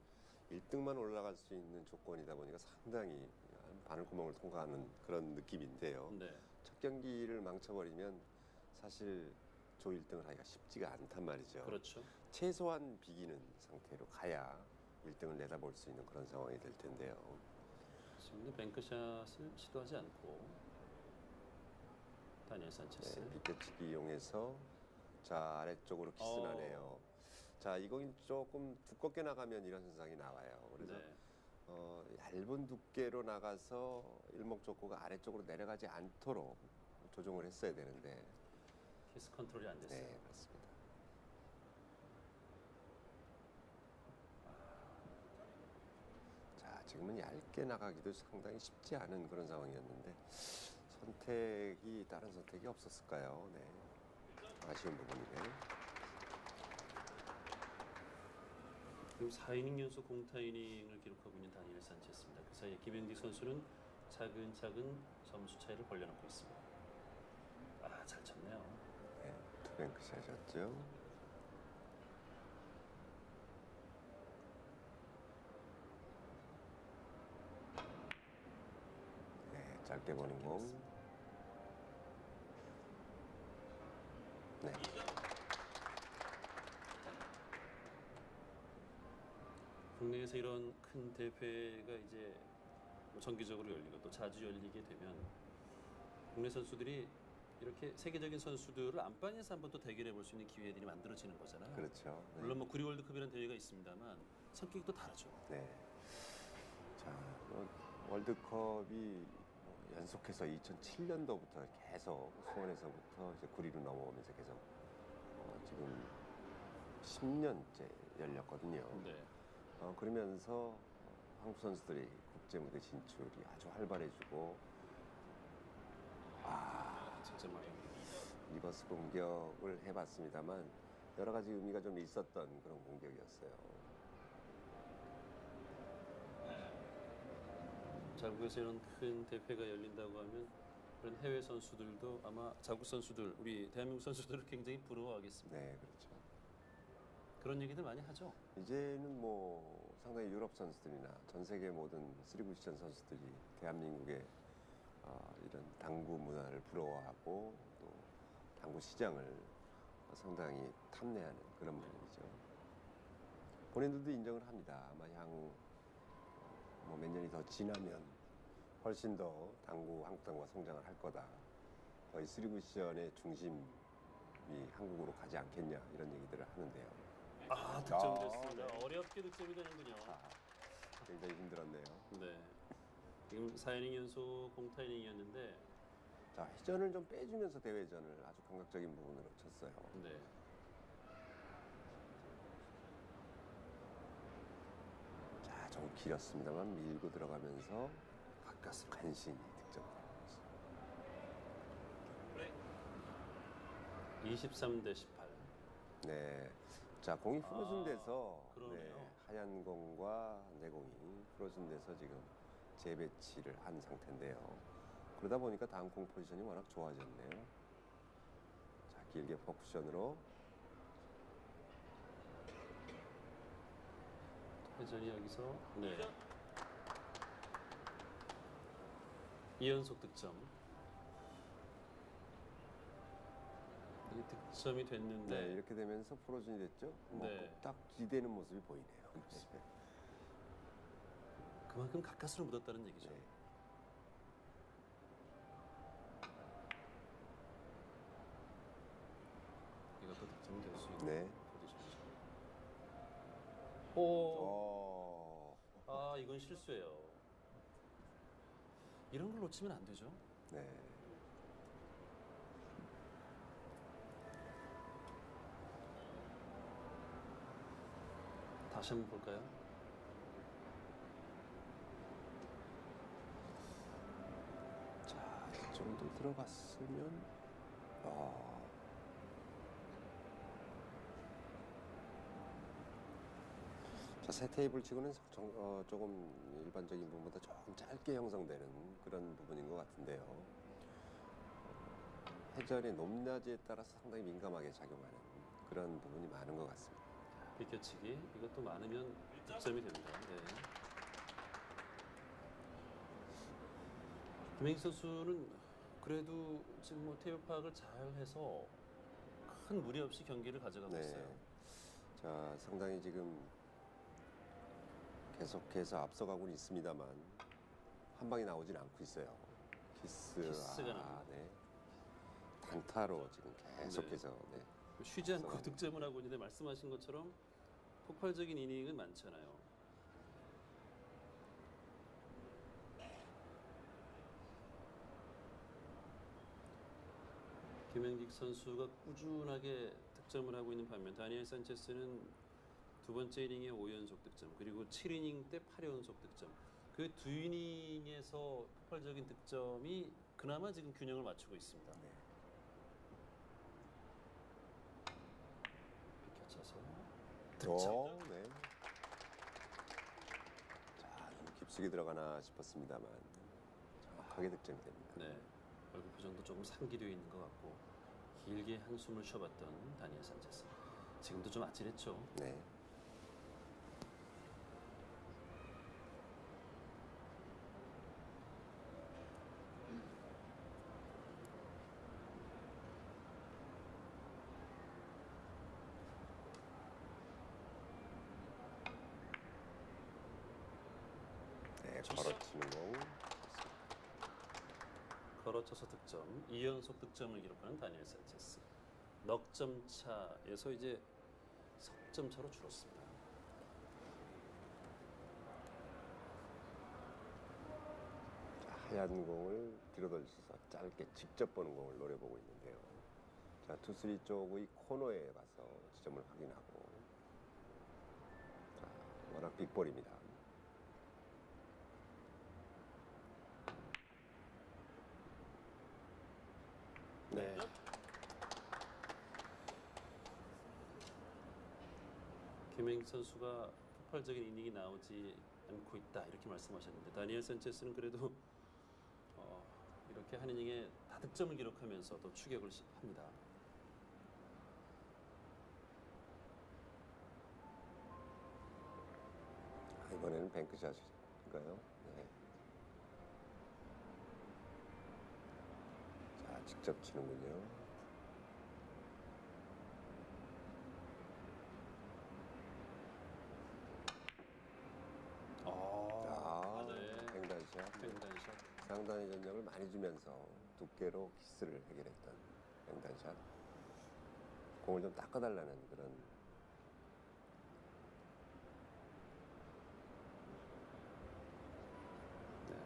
1등만 올라갈 수 있는 조건이다 보니까 상당히 바늘구멍을 통과하는 그런 느낌인데요. 네. 첫 경기를 망쳐버리면 사실 조 1등을 하기가 쉽지가 않단 말이죠. 그렇죠. 최소한 비기는 상태로 가야 1등을 내다볼 수 있는 그런 상황이 될 텐데요. 지금 뱅크샷을 시도하지 않고 다니엘 산체스. 네, 비껴치기 이용해서 자 아래쪽으로 키스나네요. 자 이건 조금 두껍게 나가면 이런 현상이 나와요. 그래서 네. 얇은 두께로 나가서 일목적고가 아래쪽으로 내려가지 않도록 조정을 했어야 되는데 키스 컨트롤이 안 됐어요. 네 그렇습니다. 자 지금은 얇게 나가기도 상당히 쉽지 않은 그런 상황이었는데 선택이 다른 선택이 없었을까요? 네 아쉬운 부분이네요. 지금 4이닝 연속 공타 이닝을 기록하고 있는 다니엘 산체스입니다. 그 사이에 김현기 선수는 차근차근 점수 차이를 벌려놓고 있습니다. 아, 잘 쳤네요. 네, 투뱅크 샷이었죠. 네, 짧게 보는 공. 네, 국내에서 이런 큰 대회가 이제 뭐 정기적으로 열리고 또 자주 열리게 되면 국내 선수들이 이렇게 세계적인 선수들을 안방에서 한번 또 대결해 볼 수 있는 기회들이 만들어지는 거잖아요. 그렇죠. 네. 물론 뭐 구리 월드컵이라는 대회가 있습니다만 성격이 또 다르죠. 네. 자, 월드컵이 연속해서 2007년도부터 계속 수원에서부터 이제 구리로 넘어오면서 계속 지금 10년째 열렸거든요. 네. 그러면서 한국 선수들이 국제 무대 진출이 아주 활발해지고 직접 막 리버스 공격을 해봤습니다만 여러 가지 의미가 좀 있었던 그런 공격이었어요. 자국에서 이런 큰 대회가 열린다고 하면 그런 해외 선수들도 아마 자국 선수들, 우리 대한민국 선수들을 굉장히 부러워하겠습니다. 네, 그렇죠. 그런 얘기들 많이 하죠. 이제는 뭐 상당히 유럽 선수들이나 전 세계 모든 쓰리쿠션 선수들이 대한민국의 이런 당구 문화를 부러워하고 또 당구 시장을 상당히 탐내하는 그런 분위기죠. 본인들도 인정을 합니다. 아마 향후 몇 년이 더 지나면 훨씬 더 한국 당구가 성장을 할 거다. 거의 쓰리쿠션의 중심이 한국으로 가지 않겠냐 이런 얘기들을 하는데요. 아, 득점됐습니다. 네. 어렵게 득점이 되는군요. 굉장히 힘들었네요. 네. 지금 4이닝 연속 공타이닝이었는데, 자, 회전을 좀 빼주면서 대회전을 아주 감각적인 부분으로 쳤어요. 네. 자, 좀 길었습니다만 밀고 들어가면서 가까스로 간신히 득점을 23대 18. 네. 자, 공이 풀어진 데서 그러네요. 하얀 공과 내 공이 풀어진 데서 지금 재배치를 한 상태인데요. 그러다 보니까 다음 공 포지션이 워낙 좋아졌네요. 자, 길게 퍼쿠션으로 회전이 여기서 네. 2연속 득점. 이 득점이 됐는데 네, 이렇게 되면서 풀어진이 됐죠. 네. 딱 기대는 모습이 보이네요. 그만큼 가까스로 묻었다는 얘기죠. 네. 이것도 득점이 될 수 있는 네. 포지션이죠. 오, 어, 이건 실수예요. 이런 걸 놓치면 안 되죠. 네. 다시 한번 볼까요? 자, 이 정도 들어갔으면 자, 세 테이블 치고는 조금 일반적인 부분보다 조금 짧게 형성되는 그런 부분인 것 같은데요. 회전의 높낮이에 따라서 상당히 민감하게 작용하는 그런 부분이 많은 것 같습니다. 비껴치기 이것도 많으면 득점이 됩니다. 네. 김행희 선수는 그래도 지금 뭐 테이블 파악을 잘 해서 큰 무리 없이 경기를 가져가고 네. 있어요. 자, 상당히 지금 계속해서 앞서가고는 있습니다만 한 방이 나오진 않고 있어요. 키스가 나옵니다. 네. 단타로 지금 계속해서 네. 쉬지 않고 앞서가고 득점을 하고 있는데 말씀하신 것처럼 폭발적인 이닝은 많잖아요. 김현식 선수가 꾸준하게 득점을 하고 있는 반면 다니엘 산체스는 두 번째 이닝에 5연속 득점 그리고 7이닝 때 8연속 득점 그 두 이닝에서 폭발적인 득점이 그나마 지금 균형을 맞추고 있습니다. 네. 비켜쳐서 득점. 네. 자, 너무 깊숙이 들어가나 싶었습니다만 정확하게 득점이 됩니다. 네, 얼굴 표정도 조금 상기되어 있는 것 같고 길게 한숨을 쉬어봤던 다니엘 산체스. 지금도 좀 아찔했죠. 네. 네, 걸어치는 공. 걸어쳐서 득점, 2연속 득점을 기록하는 다니엘 산체스. 넉 점 차에서 이제 석점 차로 줄었습니다. 자, 하얀 공을 뒤로 던져서 짧게 직접 보는 공을 노려보고 있는데요. 자, 투쓰리 쪽의 코너에 가서 지점을 확인하고 자, 워낙 빅볼입니다. 네. 김행희 선수가 폭발적인 이닝이 나오지 않고 있다 이렇게 말씀하셨는데 다니엘 산체스는 그래도 이렇게 한 이닝에 다득점을 기록하면서 또 추격을 합니다. 이번에는 뱅크샷인가요? 네. 자, 직접 치는군요. 네. 횡단샷. 횡단샷. 상단의 전력을 많이 주면서 두께로 키스를 해결했던 횡단샷. 공을 좀 닦아달라는 그런 네.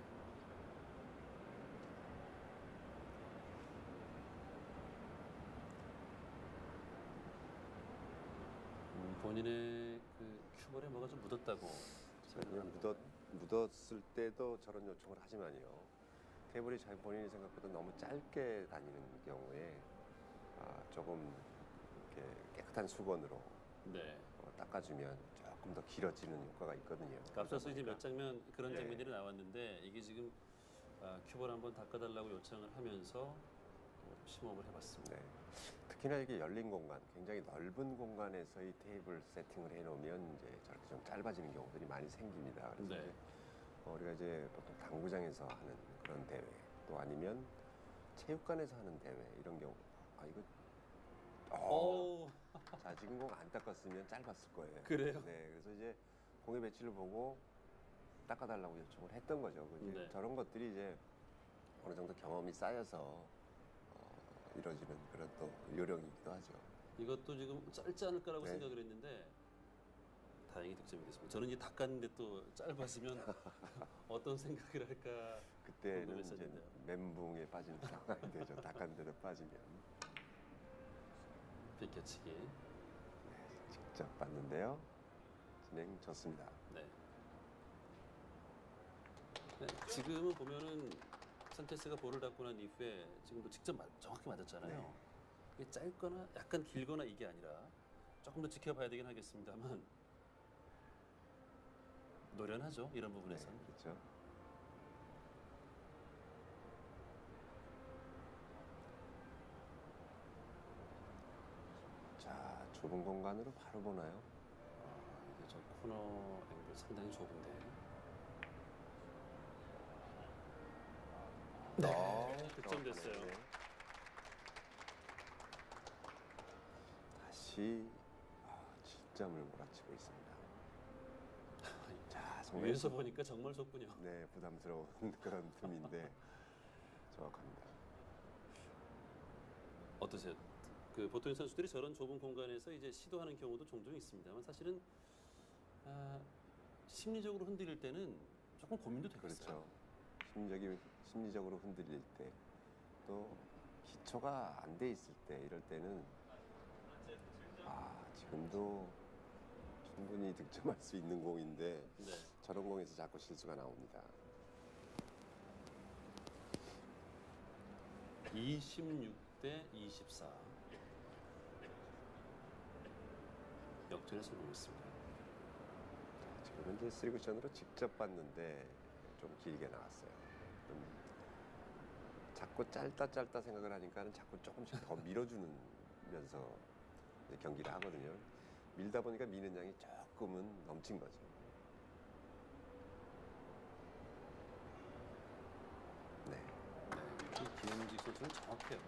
본인의 그 큐볼에 뭐가 좀 묻었다고 아니요, 생각합니다. 묻었을 때도 저런 요청을 하지만요. 테이블이 자기 본인이 생각보다 너무 짧게 다니는 경우에 조금 이렇게 깨끗한 수건으로 네. 닦아주면 조금 더 길어지는 효과가 있거든요. 앞서서 이제 그러다 몇 장면 그런 네. 장면들이 나왔는데 이게 지금 큐볼 한번 닦아달라고 요청을 하면서 심호흡을 해봤습니다. 네. 특히나 이게 열린 공간, 굉장히 넓은 공간에서 이 테이블 세팅을 해놓으면 이제 저렇게 좀 짧아지는 경우들이 많이 생깁니다. 그래서 네. 이제 우리가 이제 보통 당구장에서 하는 그런 대회, 또 아니면 체육관에서 하는 대회 이런 경우, 오, 자 지금 공 안 닦았으면 짧았을 거예요. 그래요? 네, 그래서 이제 공의 배치를 보고 닦아달라고 요청을 했던 거죠. 이제 네. 저런 것들이 이제 어느 정도 경험이 쌓여서 이루어지는 그런 또 요령이기도 하죠. 이것도 지금 짧지 않을 거라고 네. 생각을 했는데 다행히 득점이 됐습니다. 저는 이 닦았는데 또 짧았으면 어떤 생각을 할까 그때는 이제 궁금했었는데요. 멘붕에 빠지는 상황이 되죠. 닦았는데도 빠지면. 비켜치기. 직접 봤는데요. 진행 좋습니다. 네. 네, 지금은 보면은 산체스가 볼을 닦고 난 이후에 지금도 직접 정확히 맞았잖아요. 네. 이게 짧거나 약간 길거나 이게 아니라 조금 더 지켜봐야 되긴 하겠습니다만 노련하죠 이런 네, 부분에서는. 그렇죠. 자, 좁은 공간으로 바로 보나요? 이게 저 코너 앵글 상당히 좁은데. 네, 득점됐어요. 네. 다시 7점을 몰아치고 있습니다. 자, 위에서 보니까 정말 좁군요. 네, 부담스러운 그런 틈인데 정확합니다. 어떠세요? 그 보통 선수들이 저런 좁은 공간에서 이제 시도하는 경우도 종종 있습니다만 사실은 심리적으로 흔들릴 때는 조금 고민도 되겠어요. 그렇죠. 심리적으로 흔들릴 때, 또 기초가 안 돼 있을 때, 이럴 때는 지금도 충분히 득점할 수 있는 공인데 네. 저런 공에서 자꾸 실수가 나옵니다. 26대 24. 역전에 성공했습니다. 지금은 이제 3쿠션으로 직접 봤는데 좀 길게 나왔어요. 자꾸 짧다 생각을 하니까는 자꾸 조금씩 더 밀어주면서 경기를 하거든요. 밀다 보니까 미는 양이 조금은 넘친 거죠. 네. 이 김영직 선수는 정확해요.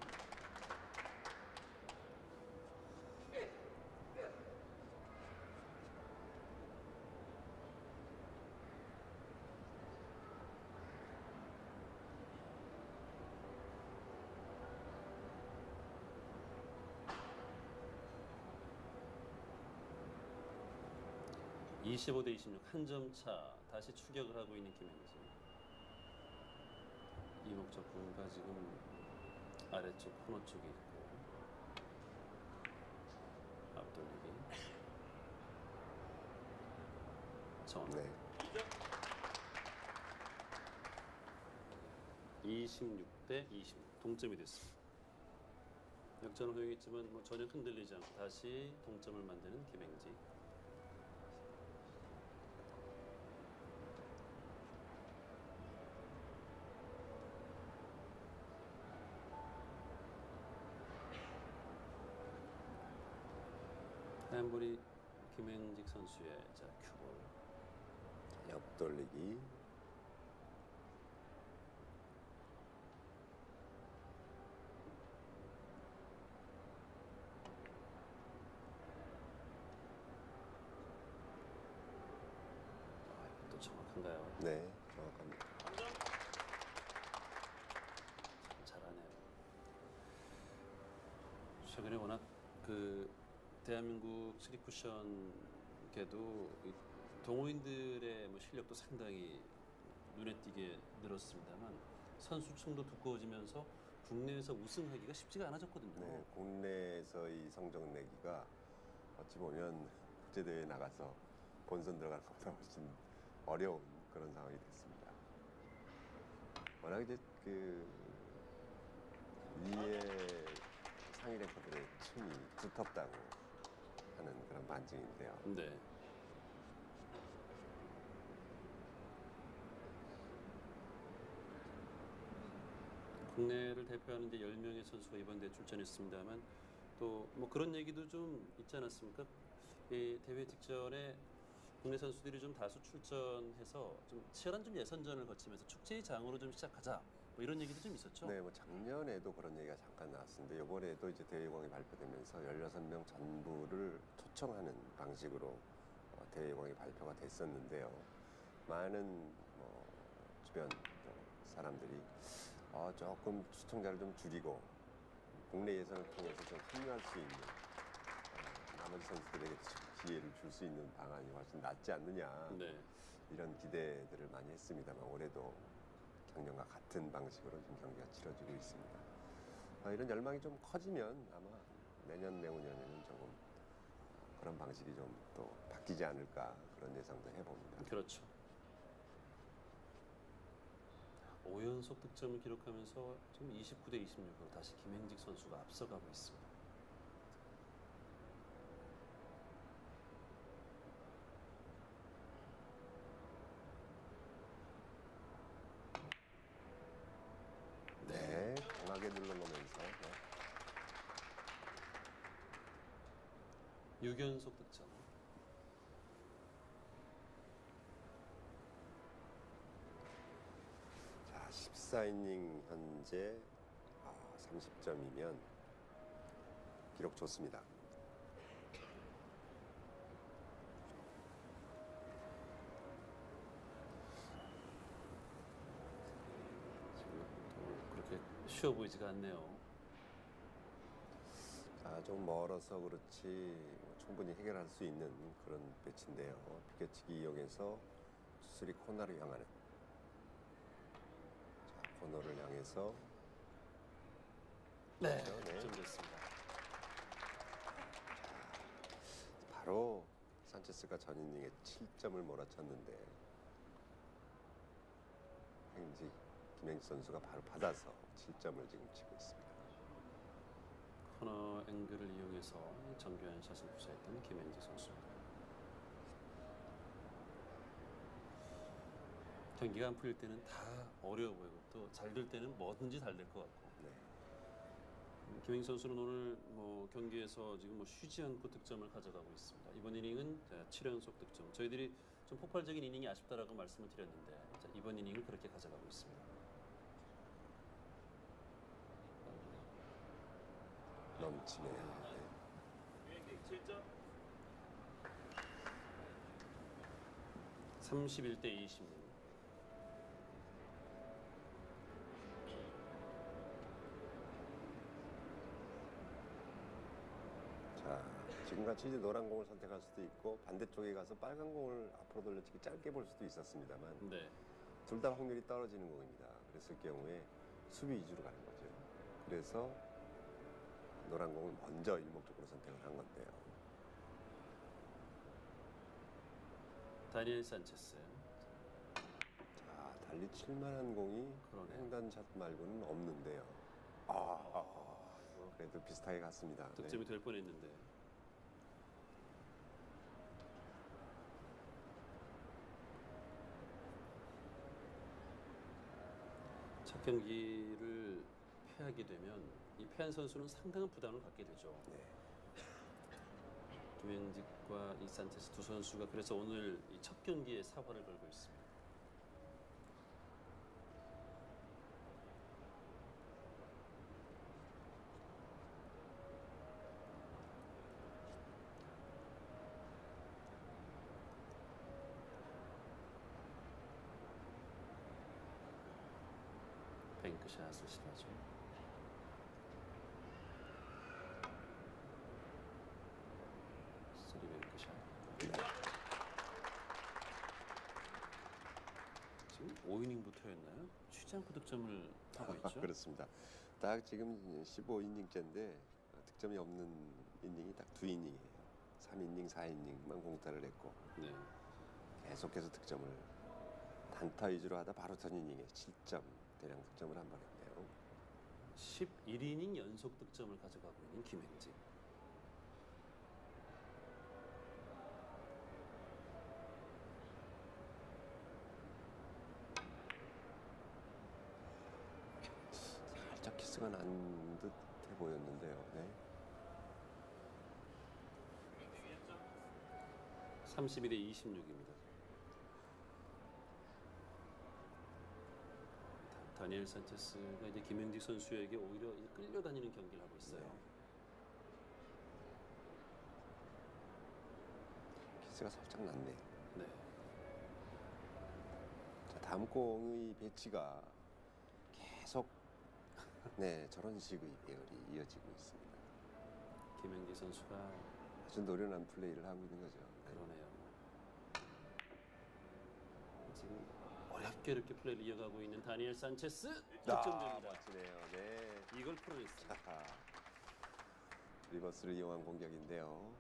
(25대 26) 한 점 차 다시 추격을 하고 있는 김현지. 이목적 구가 지금 아래쪽 코너 쪽에 있고 앞돌리기 전 네. 26대 26 동점이 됐습니다. 역전을 허용했지만 전혀 흔들리지 않고 다시 동점을 만드는 김행지. 하얀볼이 김행직 선수의 자 큐볼. 옆돌리기. 또 정확한가요? 네, 정확합니다. 잘하네요. 최근에 워낙 그 대한민국 스리쿠션계도 이 동호인들의 뭐 실력도 상당히 눈에 띄게 늘었습니다만 선수층도 두꺼워지면서 국내에서 우승하기가 쉽지가 않아졌거든요. 네, 국내에서 이 성적 내기가 어찌 보면 국제대회에 나가서 본선 들어가는 것보다 훨씬 어려운 그런 상황이 됐습니다. 워낙 이제 그 위에 상위 랭커들의 층이 두텁다고 하는 그런 반증인데요. 네. 국내를 대표하는 이제 10명의 선수가 이번 대회 출전했습니다만 또 뭐 그런 얘기도 좀 있지 않았습니까? 이 대회 직전에 국내 선수들이 좀 다수 출전해서 좀 치열한 좀 예선전을 거치면서 축제의 장으로 좀 시작하자 뭐 이런 얘기도 좀 있었죠. 네, 뭐 작년에도 그런 얘기가 잠깐 나왔는데 이번에도 이제 대회광이 발표되면서 16명 전부를 초청하는 방식으로 대회광이 발표가 됐었는데요. 많은 뭐 주변 또 사람들이 조금 시청자를 좀 줄이고 국내 예선을 통해서 좀 합류할 수 있는 나머지 선수들에게 기회를 줄 수 있는 방안이 훨씬 낫지 않느냐 네. 이런 기대들을 많이 했습니다만 올해도 작년과 같은 방식으로 지금 경기가 치러지고 있습니다. 이런 열망이 좀 커지면 아마 내년 내후년에는 조금 그런 방식이 좀 또 바뀌지 않을까 그런 예상도 해봅니다. 그렇죠. 5연속 득점을 기록하면서 지금 29대 26으로 다시 김행직 선수가 앞서가고 있습니다. 네, 강하게 눌러놓으면서 6연속 득점. 자, 14이닝 현재 30점이면 기록 좋습니다. 지금 또 그렇게 쉬워 보이지가 않네요. 좀 멀어서 그렇지 충분히 해결할 수 있는 그런 배치인데요. 비껴치기 이용해서 수술이 코너를 향하는 코너를 향해서 네, 그렇죠, 네. 득점됐습니다. 바로 산체스가 전 이닝에 7점을 몰아쳤는데 행직 김행직 선수가 바로 받아서 7점을 지금 치고 있습니다. 코너 앵글을 이용해서 정교한 샷을 구사했던 김행직 선수입니다. 경기가 안 풀릴 때는 다 어려워 보이고 또 잘 될 때는 뭐든지 잘 될 것 같고. 네. 김행직 선수는 오늘 뭐 경기에서 지금 뭐 쉬지 않고 득점을 가져가고 있습니다. 이번 이닝은 7연속 득점. 저희들이 좀 폭발적인 이닝이 아쉽다라고 말씀을 드렸는데 이번 이닝을 그렇게 가져가고 있습니다. 넘치네요. 네. 31대 26. 자, 지금같이 이제 노란 공을 선택할 수도 있고 반대쪽에 가서 빨간 공을 앞으로 돌려치기 짧게 볼 수도 있었습니다만 네. 둘 다 확률이 떨어지는 공입니다. 그랬을 경우에 수비 위주로 가는 거죠. 그래서 노란 공을 먼저 일목적으로 선택을 한 건데요. 다니엘 산체스. 자, 달리 칠만한 공이 그러네요. 횡단샷 말고는 없는데요. 그래도 비슷하게 갔습니다. 네. 득점이 될 뻔했는데. 첫 경기를 패하게 되면 이 패한 선수는 상당한 부담을 갖게 되죠. 네. 김행직과 이 산체스 두 선수가 그래서 오늘 이 첫 경기에 사활을 걸고 있습니다. 뱅크샷을 시도하죠. 쓰리 뱅크샷. 지금 5이닝부터였나요? 쉬지 않고 득점을 하고 있죠. 그렇습니다. 딱 지금 15이닝째인데 득점이 없는 이닝이 딱 2이닝이에요. 3이닝, 4이닝만 공타를 했고 네. 계속해서 득점을 단타 위주로 하다 바로 전 이닝에 7점 대량 득점을 한 번 했네요. 11이닝 연속 득점을 가져가고 있는 김행직. 살짝 키스가 난 듯해 보였는데요. 네. 32대 26입니다. 다니엘 산체스가 이제 김행직 선수에게 오히려 끌려다니는 경기를 하고 있어요. 키스가 살짝 났네요. 네. 자, 다음 공의 배치가 계속 네 저런 식의 배열이 이어지고 있습니다. 김행직 선수가 아주 노련한 플레이를 하고 있는 거죠. 네. 그러네요. 지금 어렵게 이렇게 플레이를 이어가고 있는 다니엘 산체스 득점됩니다. 멋지네요. 네. 이걸 풀어냈습니다. 자, 리버스를 이용한 공격인데요.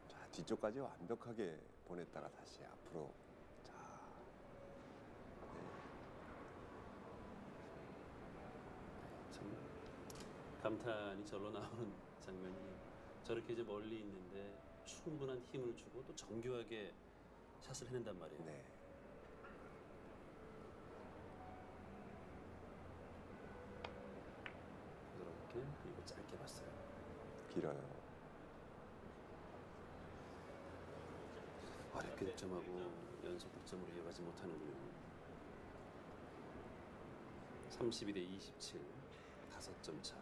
자, 뒤쪽까지 완벽하게 보냈다가 다시 앞으로. 자, 네. 참 감탄이 절로 나오는 장면이 저렇게 이제 멀리 있는데 충분한 힘을 주고 또 정교하게 샷을 해낸단 말이에요. 네. 부드럽게 그리고 짧게 봤어요. 길어요. 어렵게 득점하고 연속 득점으로 이어가지 못하는군요. 32대 27, 5점 차.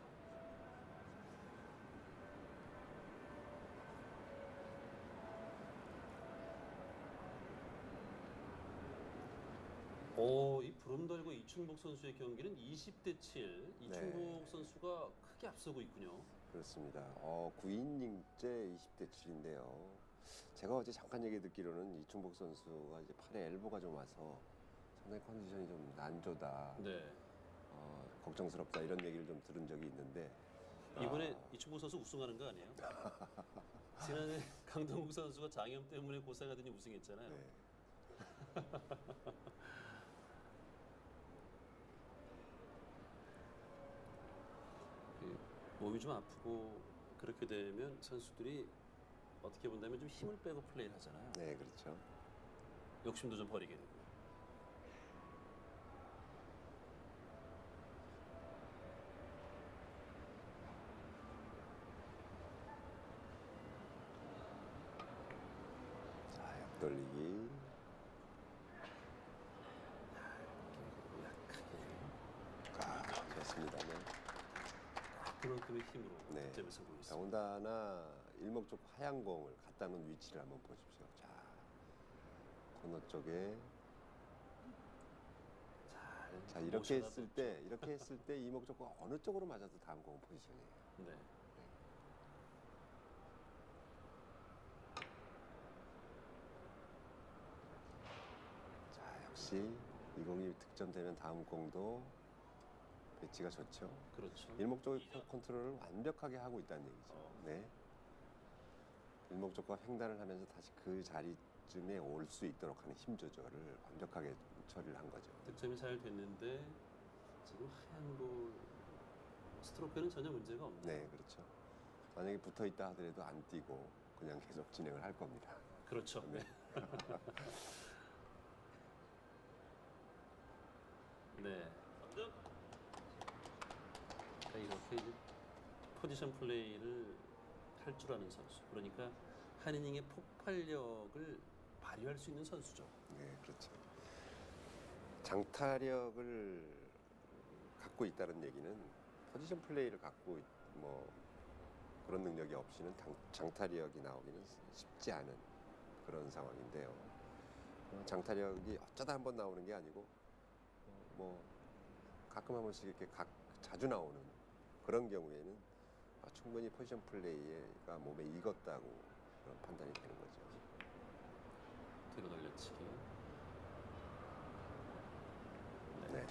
이 부름 달고 이충복 선수의 경기는 20대 7. 이충복 선수가 크게 앞서고 있군요. 그렇습니다. 9이닝째 20대 7인데요. 제가 어제 잠깐 얘기 듣기로는 이충복 선수가 이제 팔에 엘보가 좀 와서 상당히 컨디션이 좀 난조다. 네. 걱정스럽다 이런 얘기를 좀 들은 적이 있는데 이번에 이충복 선수 우승하는 거 아니에요? 지난해 강동국 선수가 장염 때문에 고생하더니 우승했잖아요. 네. 몸이 좀 아프고 그렇게 되면 선수들이 어떻게 본다면 좀 힘을 빼고 플레이를 하잖아요. 네, 그렇죠. 욕심도 좀 버리게 되고. 자, 옆돌리기. 약하게 좋습니다. 네. 그만큼의 힘으로 네. 득점에 성공했습니다. 더군다나 일목적 하얀 공을 갖다 놓은 위치를 한번 보십시오. 자, 코너 쪽에. 자, 이렇게 했을 때 이목적과 어느 쪽으로 맞아도 다음 공은 포지션이에요. 네. 자, 역시 이 공이 득점되면 다음 공도 배치가 좋죠. 그렇죠. 일목적의 컨트롤을 완벽하게 하고 있다는 얘기죠. 네. 일목적과 횡단을 하면서 다시 그 자리쯤에 올 수 있도록 하는 힘 조절을 완벽하게 처리를 한 거죠. 득점이 잘 됐는데 지금 하얀 볼 스트로크에는 전혀 문제가 없네요. 네, 그렇죠. 만약에 붙어 있다 하더라도 안 뛰고 그냥 계속 진행을 할 겁니다. 그렇죠. 네. 네. 그러니까 이렇게 이제 포지션 플레이를 할 줄 아는 선수. 그러니까 한 이닝의 폭발력을 발휘할 수 있는 선수죠. 네, 그렇죠. 장타력을 갖고 있다는 얘기는 포지션 플레이를 갖고 뭐 그런 능력이 없이는 장타력이 나오기는 쉽지 않은 그런 상황인데요. 장타력이 어쩌다 한번 나오는 게 아니고 뭐 가끔 한 번씩 이렇게 자주 나오는 그런 경우에는 충분히 포지션 플레이가 몸에 익었다고 그런 판단이 되는 거죠. 뒤로 돌려치기. 네.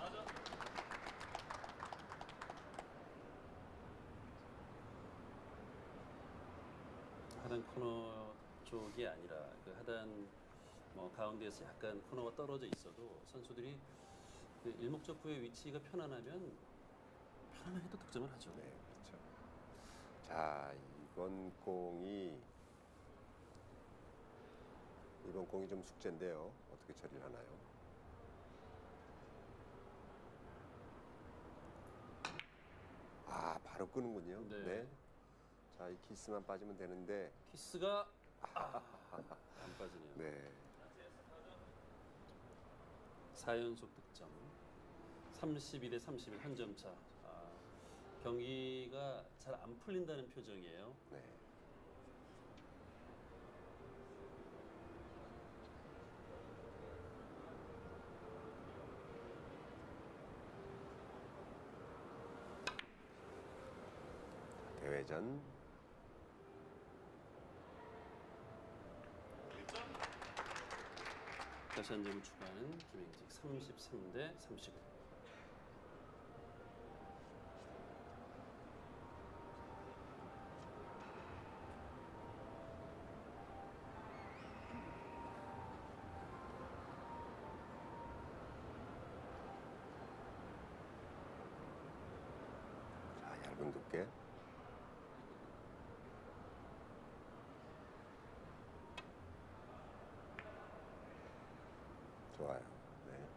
하단 코너 쪽이 아니라 그 하단 뭐 가운데에서 약간 코너가 떨어져 있어도 선수들이 그 일목적구의 위치가 편안하면 편안하게도 득점을 하죠. 네, 그렇죠. 자, 이번 공이 좀 숙제인데요. 어떻게 처리를 하나요? 아, 바로 끄는군요. 네. 네. 자, 이 키스만 빠지면 되는데. 키스가 안 빠지네요. 네. 4연속 득점. 32대 31 한 점 차. 경기가 잘 안 풀린다는 표정이에요. 네. 대회전. 다시 한 점을 추가하는 김행직 33대 39. 자, 얇은 두께. 좋아요. 네.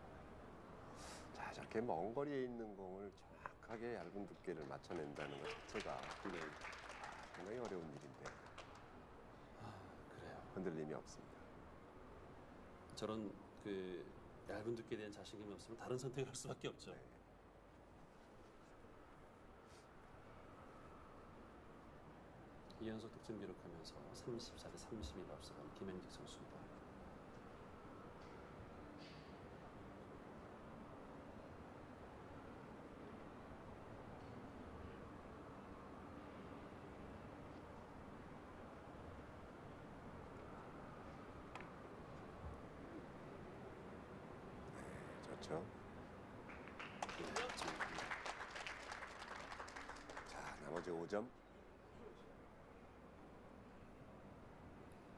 자, 저렇게 먼 거리에 있는 공을 정확하게 얇은 두께를 맞춰낸다는 것 자체가 네. 상당히 어려운 일인데 그래요. 흔들림이 없습니다. 저런 그 얇은 두께에 대한 자신감이 없으면 다른 선택을 할 수밖에 없죠. 네. 이연속 득점 기록하면서 34대 31 앞서간 김행직 선수입니다. 좋죠. 자, 나머지 5점.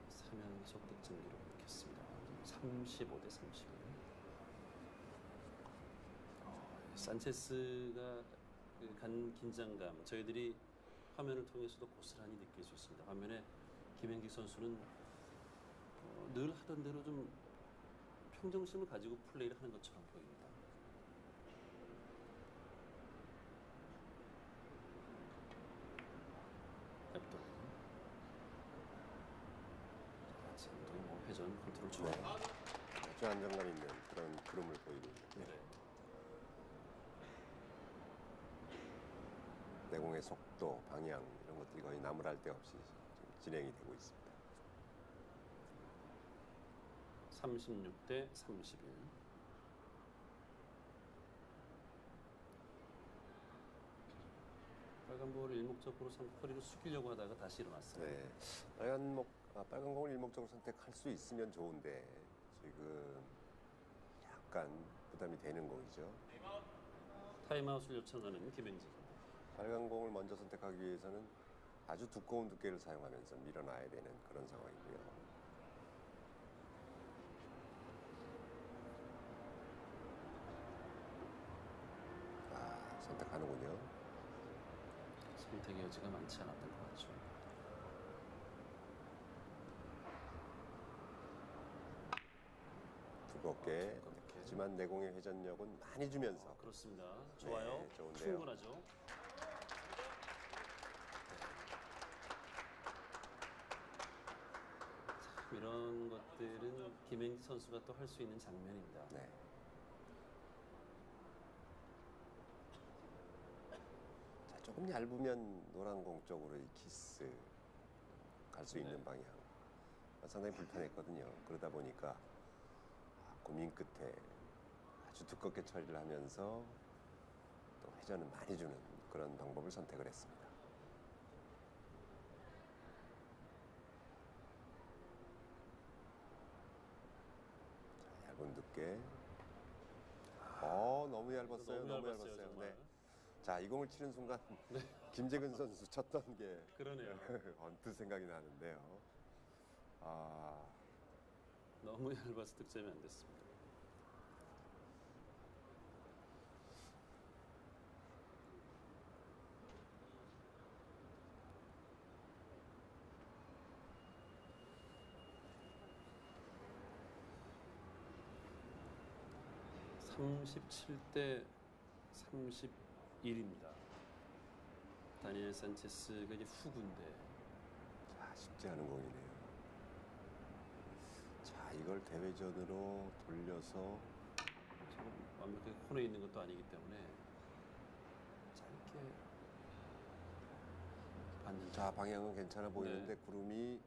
3연속 득점 기록했습니다. 35대 31. 산체스가 그 간 긴장감 저희들이 화면을 통해서도 고스란히 느낄 수 있습니다. 반면에 김행직 선수는 늘 하던 대로 좀 평정심을 가지고 플레이를 하는 것처럼 보입니다. 옆돌. 지금도 뭐 회전 컨트롤 좋아요. 네. 아주 안정감 있는 그런 흐름을 보이고 있는데 네. 내공의 속도, 방향 이런 것들이 거의 나무랄 데 없이 지금 진행이 되고 있습니다. 36대 31. 빨간 볼을 일목적으로 허리를 숙이려고 하다가 다시 일어났어요. 네, 빨간 공을 일목적으로 선택할 수 있으면 좋은데 지금 약간 부담이 되는 공이죠. 타임아웃을 요청하는 김행직. 빨간 공을 먼저 선택하기 위해서는 아주 두꺼운 두께를 사용하면서 밀어놔야 되는 그런 상황이고요. 선택하는군요. 선택의 여지가 많지 않았던 것 같죠. 두껍게 두껍게. 하지만 내공의 회전력은 많이 주면서 그렇습니다. 좋아요. 네, 좋은데요. 충분하죠. 참 이런 것들은 김행지 선수가 또 할 수 있는 장면입니다. 네. 자, 조금 얇으면 노란 공 쪽으로 이 키스 갈 수 있는 네. 방향 상당히 불편했거든요. 그러다 보니까 고민 끝에 아주 두껍게 처리를 하면서 또 회전을 많이 주는 그런 방법을 선택을 했습니다. 자, 얇은 두께. 너무 얇았어요. 너무 얇았어요. 정말. 네. 자, 이 공을 치는 순간 김재근 선수 쳤던 게 그러네요. 언뜻 생각이 나는데요. 아, 너무 얇아서 득점이 안 됐습니다. (37대 31입니다) 다니엘 산체스가 이제 후구인데 자, 쉽지 않은 공이네요. 자, 이걸 대회전으로 돌려서 지금 완벽하게 코너에 있는 것도 아니기 때문에 짧게 받는. 자, 방향은 괜찮아 보이는데 구름이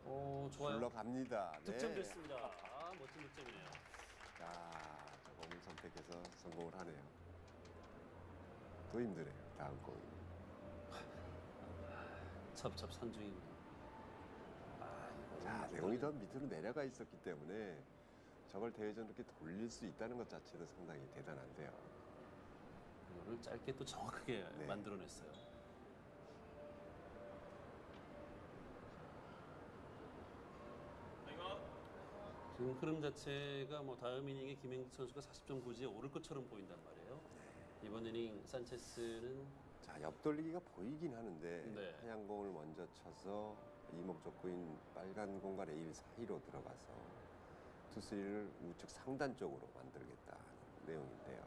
좋아요. 굴러갑니다. 네. 득점됐습니다. 멋진 득점이네요. 자, 저 공을 선택해서 성공을 하네요. 또 힘드네요. 다음 공이. 첩첩 산중입니다. 자, 내공이 더 밑으로 내려가 있었기 때문에 저걸 대회전으로 이렇게 돌릴 수 있다는 것 자체도 상당히 대단한데요. 이거를 짧게 또 정확하게 네. 만들어냈어요. 지금 흐름 자체가 뭐 다음 이닝에 김행지 선수가 40점 고지에 오를 것처럼 보인단 말이에요. 이번 이닝 산체스는 자, 옆돌리기가 보이긴 하는데 네. 하얀 공을 먼저 쳐서 이목적구인 빨간 공과 레일 사이로 들어가서 투수를 우측 상단 쪽으로 만들겠다는 내용인데요.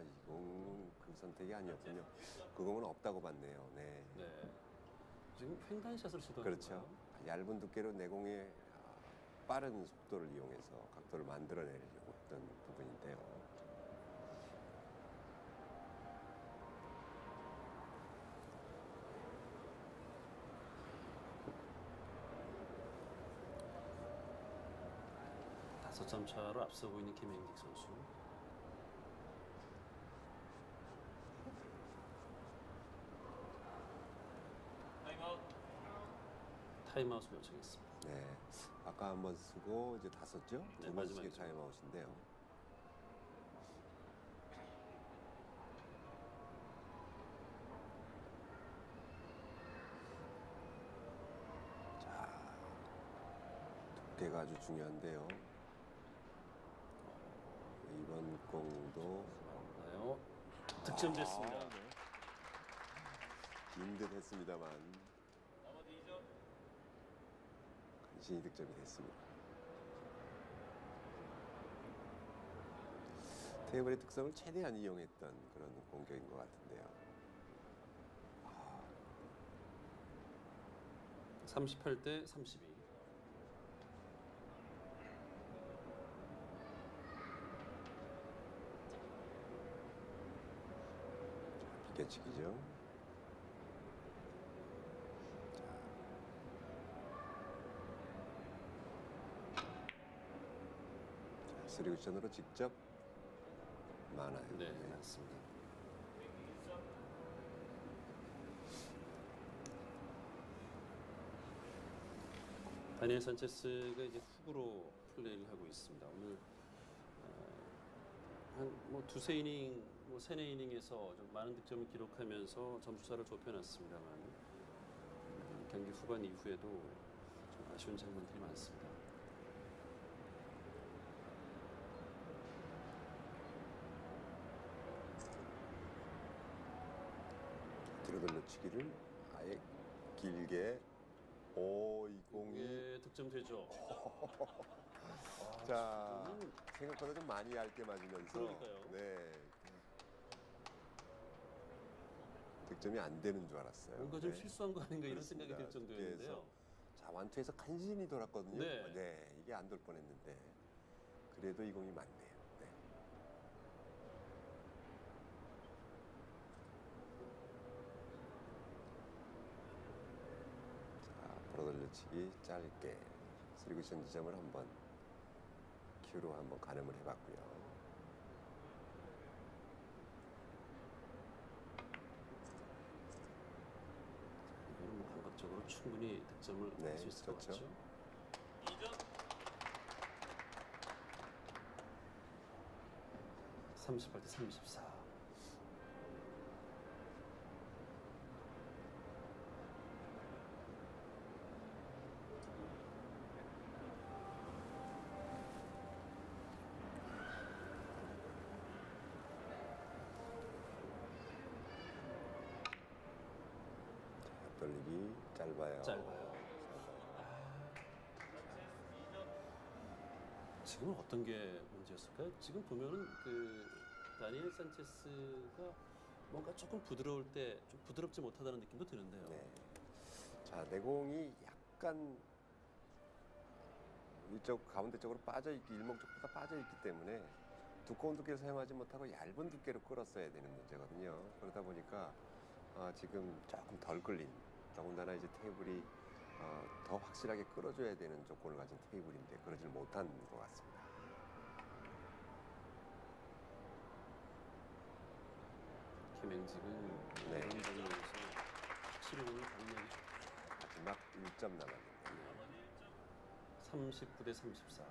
이 공은 그 선택이 아니었군요. 그 공은 없다고 봤네요. 네. 네. 지금 횡단샷을 시도하는 그렇죠. 거예요. 얇은 두께로 내공의 빠른 속도를 이용해서 각도를 만들어내려고 했던 부분인데요. 다섯 점 차로 앞서고 있는 김행직 선수. 타임아웃을 요청했습니다. 네, 아까 한번 쓰고 이제 다 썼죠? 네, 두 번째 마지막이죠. 타임아웃인데요. 자, 두께가 아주 중요한데요. 이번 공도 나요. 득점됐습니다. 네. 긴 듯 했습니다만 간신히 득점이 됐습니다. 테이블의 특성을 최대한 이용했던 그런 공격인 것 같은데요. 38대 32. 비껴치기죠. 쓰리 쿠션으로 직접 많아요. 네, 맞습니다. 다니엘 산체스가 이제 훅으로 플레이를 하고 있습니다. 오늘 한 뭐 두세 이닝, 뭐 세네 이닝에서 좀 많은 득점을 기록하면서 점수차를 좁혀놨습니다만 경기 후반 이후에도 좀 아쉬운 장면들이 많습니다. 뒤로 돌려치기를 아예 길게 이 공이 예, 득점되죠. 자 생각보다 좀 많이 얇게 맞으면서 그러니까요. 네 득점이 안 되는 줄 알았어요. 뭔가 좀 네. 실수한 거 아닌가 이런 그렇습니다. 생각이 들 정도였는데요. 그래서 자, 완투에서 간신히 돌았거든요. 네. 이게 안 돌 뻔했는데 그래도 이 공이 맞네요. 네. 자, 불어돌려치기 짧게 쓰리쿠션 지점을 한번 큐로 한번 가늠을 해봤고요. 이거는 뭐 감각적으로 충분히 득점을 네, 할 수 있을 것 그렇죠. 같죠. 38대 34. 돌리기 짧아요. 짧아요. 지금 어떤 게 문제였을까요? 지금 보면은 그 다니엘 산체스가 뭔가 조금 부드러울 때 좀 부드럽지 못하다는 느낌도 드는데요. 네. 자, 내공이 약간 이쪽 가운데 쪽으로 빠져 있기 일목적보다 빠져 있기 때문에 두꺼운 두께를 사용하지 못하고 얇은 두께로 끌었어야 되는 문제거든요. 그러다 보니까 지금 조금 덜 끌린, 더군다나 이제 테이블이 더 확실하게 끌어줘야 되는 조건을 가진 테이블인데 그러질 못한 것 같습니다. 김행직은 네. 이런 장면에서 확실히 오늘 강력이 마지막 1점 남았는데 39대 34.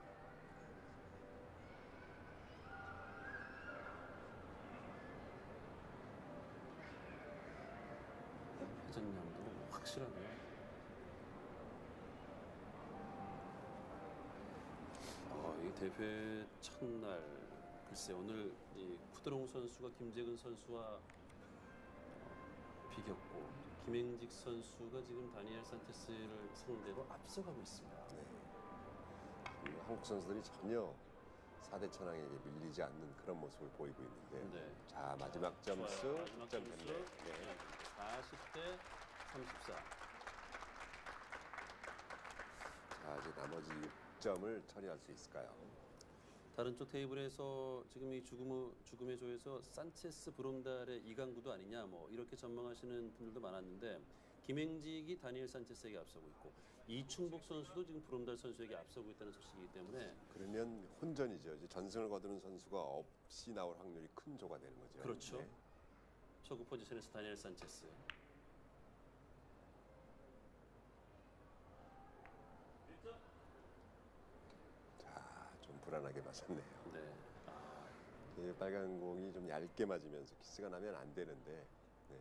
회전량도 확실하네요. 이 대회 첫날 글쎄 오늘 이 푸드롱 선수가 김재근 선수와 비겼고 김행직 선수가 지금 다니엘 산체스를 상대로 앞서가고 있습니다. 네. 한국 선수들이 전혀 4대 천왕에게 밀리지 않는 그런 모습을 보이고 있는데요. 네. 자, 마지막 점수 좋아요. 마지막 득점 점수 됐네. 네. 40대 34. 자, 이제 나머지 6점을 처리할 수 있을까요? 다른 쪽 테이블에서 지금 이 죽음의 조에서 산체스 브롬달의 이강구도 아니냐 뭐 이렇게 전망하시는 분들도 많았는데 김행직이 다니엘 산체스에게 앞서고 있고 이충복 선수도 지금 브롬달 선수에게 앞서고 있다는 소식이기 때문에 그러면 혼전이죠. 이제 전승을 거두는 선수가 없이 나올 확률이 큰 조가 되는 거죠. 그렇죠. 네. 초구 포지션에서 다니엘 산체스. 자, 좀 불안하게 맞았네요. 네. 이 빨간 공이 좀 얇게 맞으면서 키스가 나면 안 되는데 네.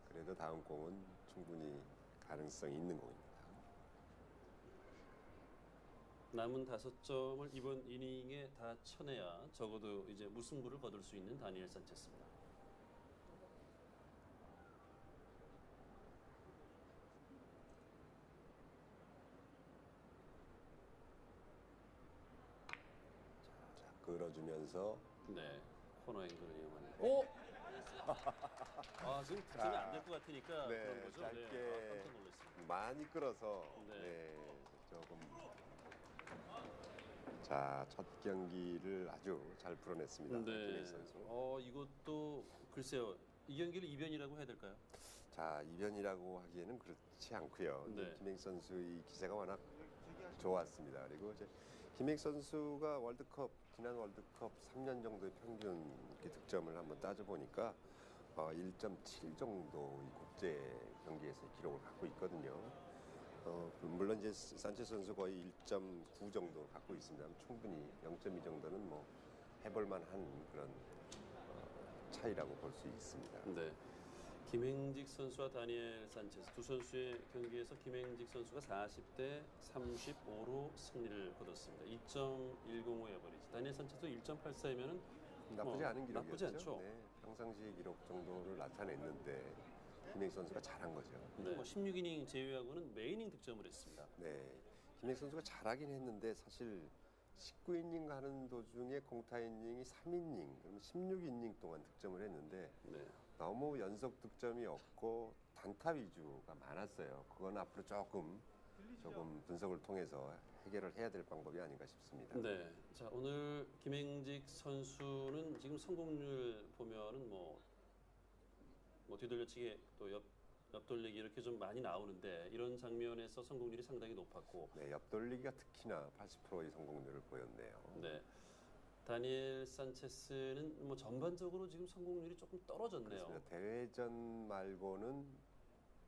그래도 다음 공은 충분히 가능성이 있는 공입니다. 남은 5점을 이번 이닝에 다 쳐내야 적어도 이제 무승부를 거둘 수 있는 다니엘 산체스입니다. 자, 끌어주면서 네. 코너 앵글을 이용하는. 오! 지금 득점이 안 될 것 같으니까 네, 그런 거죠. 짧게 깜짝 놀랐습니다. 많이 끌어서 네. 네, 조금 자, 첫 경기를 아주 잘 풀어냈습니다. 네. 김행 선수. 이것도 글쎄요. 이 경기를 이변이라고 해야 될까요? 자, 이변이라고 하기에는 그렇지 않고요. 네. 김행 선수의 기세가 워낙 좋았습니다. 그리고 이제 김행 선수가 지난 월드컵 3년 정도의 평균 이렇게 득점을 한번 따져보니까 1.7 정도의 국제 경기에서 기록을 갖고 있거든요. 물론 이제 산체스 선수 거의 1.9 정도 갖고 있습니다. 충분히 0.2 정도는 뭐 해볼만한 그런 차이라고 볼 수 있습니다. 네. 김행직 선수와 다니엘 산체스 두 선수의 경기에서 김행직 선수가 40대 35로 승리를 거뒀습니다. 2.105 에버리지. 다니엘 산체스도 1.84이면은 나쁘지 않은 기록이었죠. 나쁘지 않죠. 네, 평상시 기록 정도를 나타냈는데 김행 선수가 잘한 거죠. 네. 16이닝 제외하고는 매이닝 득점을 했습니다. 네, 김행 선수가 잘하긴 했는데 사실 19이닝 가는 도중에 공타 이닝이 3이닝, 그러면 16이닝 동안 득점을 했는데 네. 너무 연속 득점이 없고 단타 위주가 많았어요. 그건 앞으로 조금 분석을 통해서 해결을 해야 될 방법이 아닌가 싶습니다. 네. 자, 오늘 김행직 선수는 지금 성공률 보면은 뭐 뒤돌려치기 또 옆돌리기 이렇게 좀 많이 나오는데 이런 장면에서 성공률이 상당히 높았고 네, 옆돌리기가 특히나 80%의 성공률을 보였네요. 네. 다니엘 산체스는 뭐 전반적으로 지금 성공률이 조금 떨어졌네요. 그렇습니다. 대회전 말고는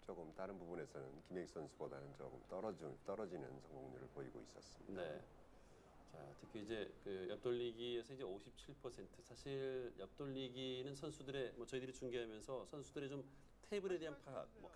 조금 다른 부분에서는 김행식 선수보다는 조금 떨어지는 성공률을 보이고 있었습니다. 네. 자, 특히 이제 그 옆돌리기에서 이제 57% 사실 옆돌리기는 선수들의 뭐 저희들이 중계하면서 선수들의 좀 테이블에 대한 파악, 뭐